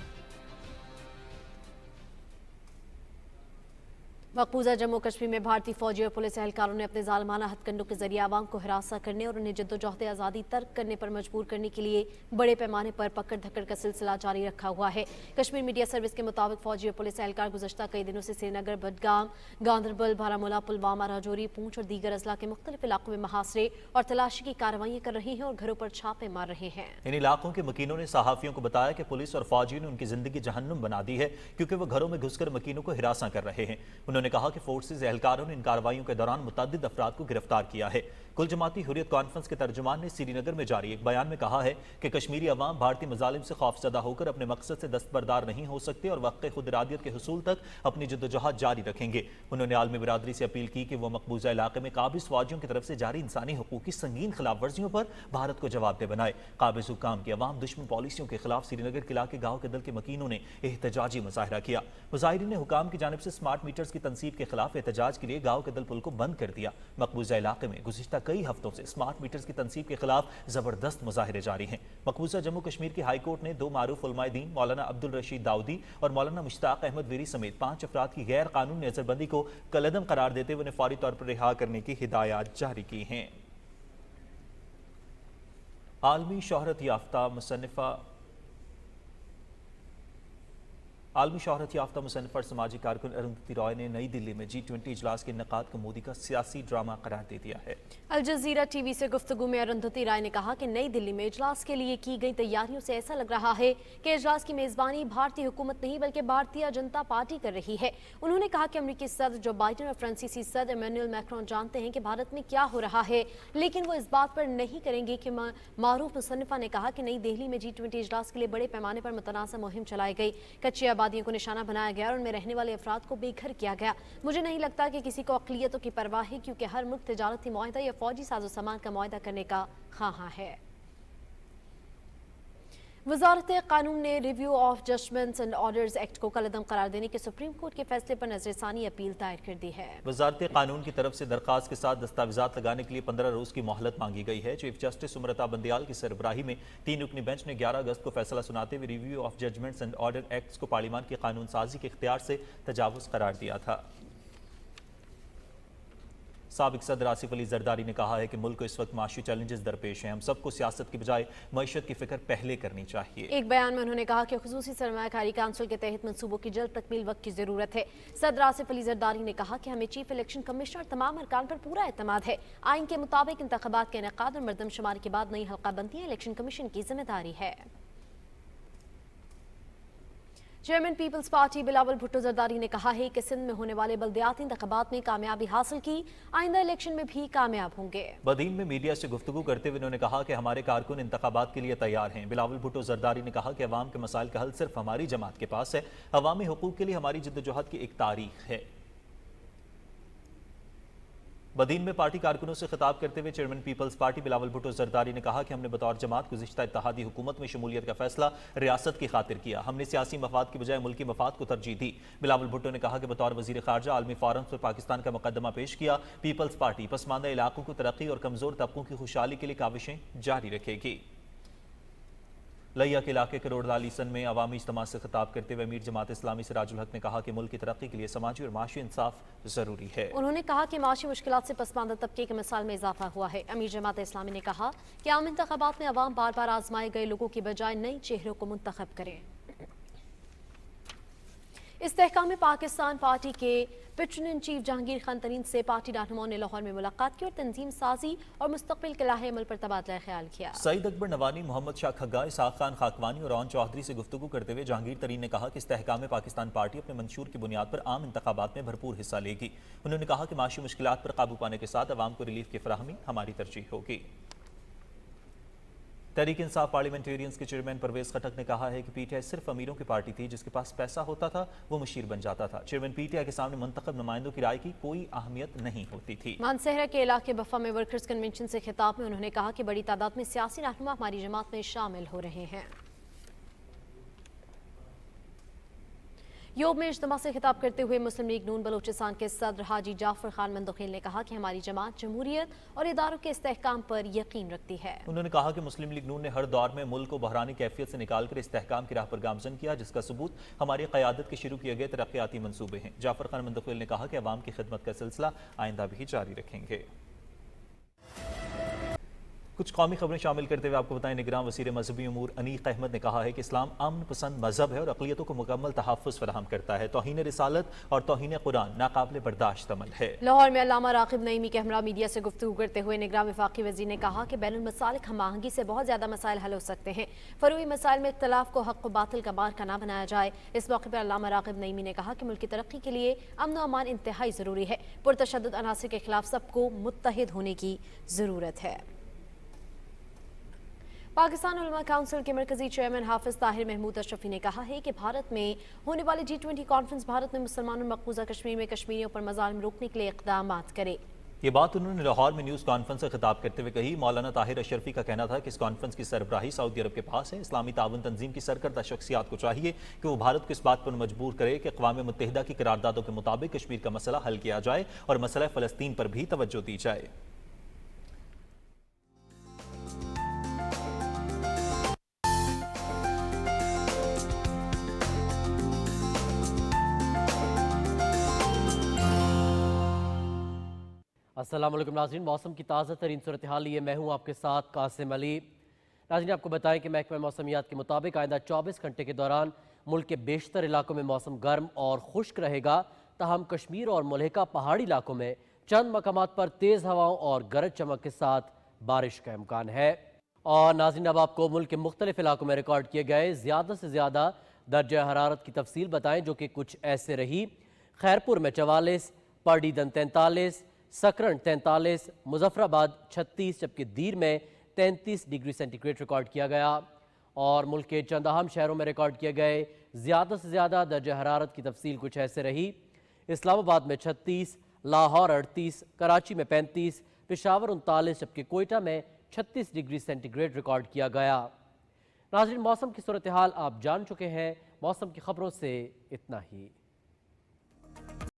Speaker 2: मकबूजा जम्मू कश्मीर में भारतीय फौजी और पुलिस एहलकारों ने अपने जालमाना हथकंडों के जरिए आवाम को हिरासा करने और उन्हें जद्दोजहद आज़ादी तर्क करने पर मजबूर करने के लिए बड़े पैमाने पर पकड़ धक्कड़ का सिलसिला जारी रखा हुआ है। कश्मीर मीडिया सर्विस के मुताबिक फौजी और पुलिस एहलकार गुज़श्ता कई दिनों से श्रीनगर, बडगाम, गांदरबल, बारामूला, पुलवामा, राजौरी, पूंछ और दीगर अजला के मुख्तलिफ इलाकों में महासरे और तलाशी की कार्रवाइयाँ कर रहे हैं और घरों पर छापे मार रहे हैं।
Speaker 1: इन इलाकों के मकीनों ने सहाफियों को बताया कि पुलिस और फौजियों ने उनकी जिंदगी जहन्नुम बना दी है क्योंकि वो घरों में घुसकर मकीनों को हिरासा कर रहे हैं। उन्होंने कहा कि फोर्सेज एहलकारों ने इन कार्रवाइयों के दौरान मुतअद्दिद अफराद को गिरफ्तार किया है। कुल जमाती हुर्रियत कॉन्फ्रेंस के तर्जुमान ने श्रीनगर में जारी एक बयान में कहा है कि कश्मीरी अवाम भारतीय मजालिम से खौफजदा होकर अपने मकसद से दस्तबरदार नहीं हो सकते और वक्त खुद इरादियत के हुसूल तक अपनी जद्दोजहद जारी रखेंगे। उन्होंने आलमी बिरादरी से अपील की कि वो मकबूजा इलाके में काबिज फौजियों की तरफ से जारी इंसानी हकूक की संगीन खिलाफ वर्जियों पर भारत को जवाबदेह बनाए। काबिज हुक्काम की अवाम दुश्मन पॉलिसियों के खिलाफ श्रीनगर के इलाके गाँव के दल के मकीनों ने एहतजाजी मुजाहरा किया। मुजाहिरीन ने हुक्काम की जानिब से स्मार्ट मीटर्स की तनसीब के खिलाफ एहतजाज के लिए गाँव के दल पुल को बंद कर दिया। मकबूजा इलाके में गुज़िश्ता कई हफ्तों से स्मार्ट मीटर्स की तनसीब के खिलाफ जबरदस्त मुजाहिरे जारी हैं। मकबूजा जम्मू कश्मीर की हाई कोर्ट ने 2 मारूफ उलमाए दीन मौलाना अब्दुल रशीद दाऊदी और मौलाना मुश्ताक अहमद वीरी समेत 5 अफराद की गैर कानूनी नजरबंदी को कलअदम करार देते हुए उन्हें फौरी तौर पर रिहा करने की हिदायत जारी की हैं। आलमी शोहरत याफ्ता मुसन्निफ़ और समाजी कारकुन अरुंधति रॉय ने नई दिल्ली में G20 इजलास के इनेकाद को मोदी का सियासी ड्रामा करार दे दिया है।
Speaker 2: अल जज़ीरा टीवी से गुफ्तगू में अरुंधति राय ने कहा कि नई दिल्ली में इजलास के लिए की गई तैयारियों से ऐसा लग रहा है कि इजलास की मेजबानी भारतीय हुकूमत नहीं बल्कि भारतीय जनता पार्टी कर रही है। उन्होंने कहा कि अमेरिकी सदर जो बाइडेन और फ्रांसीसी सदर इमैनुअल मैक्रोन जानते हैं कि भारत में क्या हो रहा है, लेकिन वो इस बात पर नहीं करेंगे कि मारूफ मुसन्निफा ने कहा कि नई दिल्ली में G20 इजलास के लिए बड़े पैमाने पर मुतनाज़ मुहिम चलाई गई। कच्ची आबादियों को निशाना बनाया गया और उनमें रहने वाले अफराद को बेघर किया गया। मुझे नहीं लगता कि किसी को अक़लियतों की परवाह है क्योंकि हर मुल्क तिजारती मुआहदा या फौजी साजो सामान का मुआहदा करने का ख़्वाह है। वज़ारत कानून ने review of judgments and orders act को कलअदम करार देने के सुप्रीम कोर्ट के फैसले पर नजरसानी अपील दायर कर दी है।
Speaker 1: वज़ारत कानून की तरफ से दरखास्त के साथ दस्तावेजात लगाने के लिए 15 रोज की मोहलत मांगी गई है। चीफ जस्टिस सुमरता बंदियाल की सरबराही में 3 रुकनी बेंच ने 11 अगस्त को फैसला सुनाते हुए review of judgments and order acts को पार्लियामान की कानून साजी के इख्तियार से तजावुज़ करार दिया था। साबिक सदर आसिफ अली जरदारी ने कहा है कि मुल्क को इस वक्त माशी चैलेंजेस दरपेश हैं। हम सबको सियासत की बजाय मईशत की फिक्र पहले करनी चाहिए।
Speaker 2: एक बयान में उन्होंने कहा कि खुसूसी सरमायाकारी काउंसिल के तहत मंसूबों की जल्द तकमील वक्त की जरूरत है। सदर आसिफ अली जरदारी ने कहा कि हमें चीफ इलेक्शन कमिश्नर तमाम अरकान पर पूरा एतमाद है। आइन के मुताबिक इंतखाबात के इनेकाद और मरदमशुमारी के बाद नई हल्का बंदियां इलेक्शन कमीशन की जिम्मेदारी है। चेयरमैन पीपल्स पार्टी बिलावल भुट्टो जरदारी ने कहा है कि सिंध में होने वाले बल्दियाती इंतखाबात में कामयाबी हासिल की, आइंदा इलेक्शन में भी कामयाब होंगे।
Speaker 1: बदीन में मीडिया से गुफ्तगू करते हुए उन्होंने कहा कि हमारे कारकुन इंतखाबात के लिए तैयार हैं। बिलावल भुट्टो जरदारी ने कहा कि अवाम के मसाइल का हल सिर्फ हमारी जमात के पास है। अवामी हुकूक के लिए हमारी जद्दोजहद की एक तारीख है। बदीन में पार्टी कारकुनों से खिताब करते हुए चेयरमैन पीपल्स पार्टी बिलावल भुट्टो जरदारी ने कहा कि हमने बतौर जमात गुज़िश्ता इत्तेहादी हुकूमत में शमूलियत का फैसला रियासत की खातिर किया। हमने सियासी मफाद की बजाय मुल्की मफाद को तरजीह दी। बिलावल भुट्टो ने कहा कि बतौर वज़ीर ख़ारजा आलमी फोरम पर पाकिस्तान का मुकदमा पेश किया। पीपल्स पार्टी पसमानदा इलाकों की तरक्की और कमज़ोर तबकों की खुशहाली के लिए काविशें जारी रखेगी। लैया के इलाके करोड़लालीसन में अवामी इज्तिमा से खिताब करते हुए अमीर जमात इस्लामी सिराजुल हक ने कहा कि मुल्क की तरक्की के लिए समाजी और माशी इंसाफ जरूरी है।
Speaker 2: उन्होंने कहा कि माशी मुश्किलात से पसमानदा तबके के मिसाल में इजाफा हुआ है। अमीर जमात इस्लामी ने कहा कि आम इंतखाबात में अवाम बार बार आजमाए गए लोगों की बजाय नई चेहरों को मुंतखब करें। इस्तेहकाम पाकिस्तान पार्टी के patron in chief Jahangir Khan Tareen से पार्टी रहनुमाओं ने लाहौर में मुलाकात की और तंजीम साजी और मुस्तकबिल के लाहे अमल पर तबादला ख्याल किया।
Speaker 1: सईद अकबर नवानी, मोहम्मद शाह खग्गा, इसहाक खान खाकवानी और ओन चौधरी से गुफ्तगू करते हुए जहांगीर तरीन ने कहा कि इस्तेहकाम पाकिस्तान पार्टी अपने मंशूर की बुनियाद पर आम इंतखाबात में भरपूर हिस्सा लेगी। उन्होंने कहा कि माशी मुश्किलात पर काबू पाने के साथ अवाम को रिलीफ की फराहमी हमारी तरजीह होगी। तहरीक इंसाफ पार्लियामेंटेरियंस के चेयरमैन परवेज खटक ने कहा है कि पीटीआई सिर्फ अमीरों की पार्टी थी, जिसके पास पैसा होता था वो मुशीर बन जाता था। चेयरमैन पीटीआई के सामने मुंतखब नुमाइंदों की राय की कोई अहमियत नहीं होती थी।
Speaker 2: मानसहरा के इलाके बफा में वर्कर्स कन्वेंशन से खिताब में उन्होंने कहा कि बड़ी तादाद में सियासी रहनुमा हमारी जमात में शामिल हो रहे हैं। योग में इज्तिमा से खिताब करते हुए मुस्लिम लीग नून बलूचिस्तान के सदर हाजी जाफर खान मंदखिल ने कहा कि हमारी जमात जमहूरियत और इदारों के इस्तेहकाम पर यकीन रखती है।
Speaker 1: उन्होंने कहा कि मुस्लिम लीग नून ने हर दौर में मुल्क को बहरानी कैफियत से निकालकर इस्तेहकाम की राह पर गामजन किया, जिसका सबूत हमारी क़यादत के शुरू किए गए तरक्याती मंसूबे हैं। जाफर खान मंदखिल ने कहा कि अवाम की खिदमत का सिलसिला आइंदा भी जारी रखेंगे। कुछ कौमी खबरें शामिल करते हुए आपको बताएं, निगरान वज़ीर मजहबी उमूर अनीक अहमद ने कहा है कि इस्लाम अमन पसंद मजहब है और अक़लियतों को मुकम्मल तहफ़्फ़ुज़ फराहम करता है। तौहीन रिसालत और तौहीन कुरान नाकाबिल बर्दाश्त अमल है।
Speaker 2: लाहौर में अल्लामा राग़िब नईमी के हमरा मीडिया से गुफ्तगू करते हुए निगरान वफाकी वज़ीर ने कहा कि बैनुल मसालिक हमाहंगी से बहुत ज़्यादा मसाइल हल हो सकते हैं। फ़रूई मसाइल में इख्तिलाफ को हक़ व बातिल का मार्का ना बनाया जाए। इस मौके पर अल्लामा राग़िब नईमी ने कहा कि मुल्क की तरक्की के लिए अमन व अमान इंतहाई ज़रूरी है। पुरतशद्दुद अनासिर के खिलाफ सबको मुत्तहिद होने की ज़रूरत है। पाकिस्तान उलमा काउंसिल के मरकजी चेयरमैन हाफिज ताहिर महमूद अशरफी ने कहा है कि भारत में होने वाली G20 कॉन्फ्रेंस भारत में मुसलमानों मकबूजा कश्मीर में कश्मीरियों पर मज़ालिम रोकने के लिए इक़दाम करे।
Speaker 1: ये बात उन्होंने लाहौर में न्यूज़ कॉन्फ्रेंस से खिताब करते हुए कही। मौलाना ताहिर अशरफी का कहना था कि इस कॉन्फ्रेंस की सरबराही सऊदी अरब के पास है। इस्लामी ताउन तंजीम की सरकर्दा शख्सियात को चाहिए कि वो भारत को इस बात पर मजबूर करे कि अक़वाम मुत्तहिदा की करारदादों के मुताबिक कश्मीर का मसला हल किया जाए और मसला फ़लस्तीन पर भी तवज्जो दी जाए।
Speaker 3: अस्सलाम वालेकुम नाज़रीन, मौसम की ताज़ा तरीन सूरत हाल लिए मैं हूँ आपके साथ कासिम अली। नाज़रीन, आपको बताएं कि महकमा मौसमियात के मुताबिक आइंदा 24 घंटे के दौरान मुल्क के बेशतर इलाकों में मौसम गर्म और खुश्क रहेगा। ताहम कश्मीर और मुल्हिका पहाड़ी इलाकों में चंद मकामात पर तेज़ हवाओं और गरज चमक के साथ बारिश का इम्कान है। और नाज़रीन, अब आपको मुल्क के मुख्तलिफ इलाकों में रिकॉर्ड किए गए ज़्यादा से ज़्यादा दर्जा हरारत की तफसील बताएँ, जो कि कुछ ऐसे रही। खैरपुर में 44, पडीदन 43, सकरन 43, मुजफ्फराबाद 36, जबकि दीर में 33 डिग्री सेंटीग्रेड रिकॉर्ड किया गया। और मुल्क के चंद अहम शहरों में रिकॉर्ड किए गए ज़्यादा से ज़्यादा दर्जा हरारत की तफसील कुछ ऐसे रही। इस्लामाबाद में 36, लाहौर 38, कराची में 35, पेशावर 39, जबकि कोयटा में 36 डिग्री सेंटीग्रेड रिकॉर्ड किया गया। नाज़रीन, मौसम की सूरत हाल आप जान चुके हैं। मौसम की खबरों से इतना ही।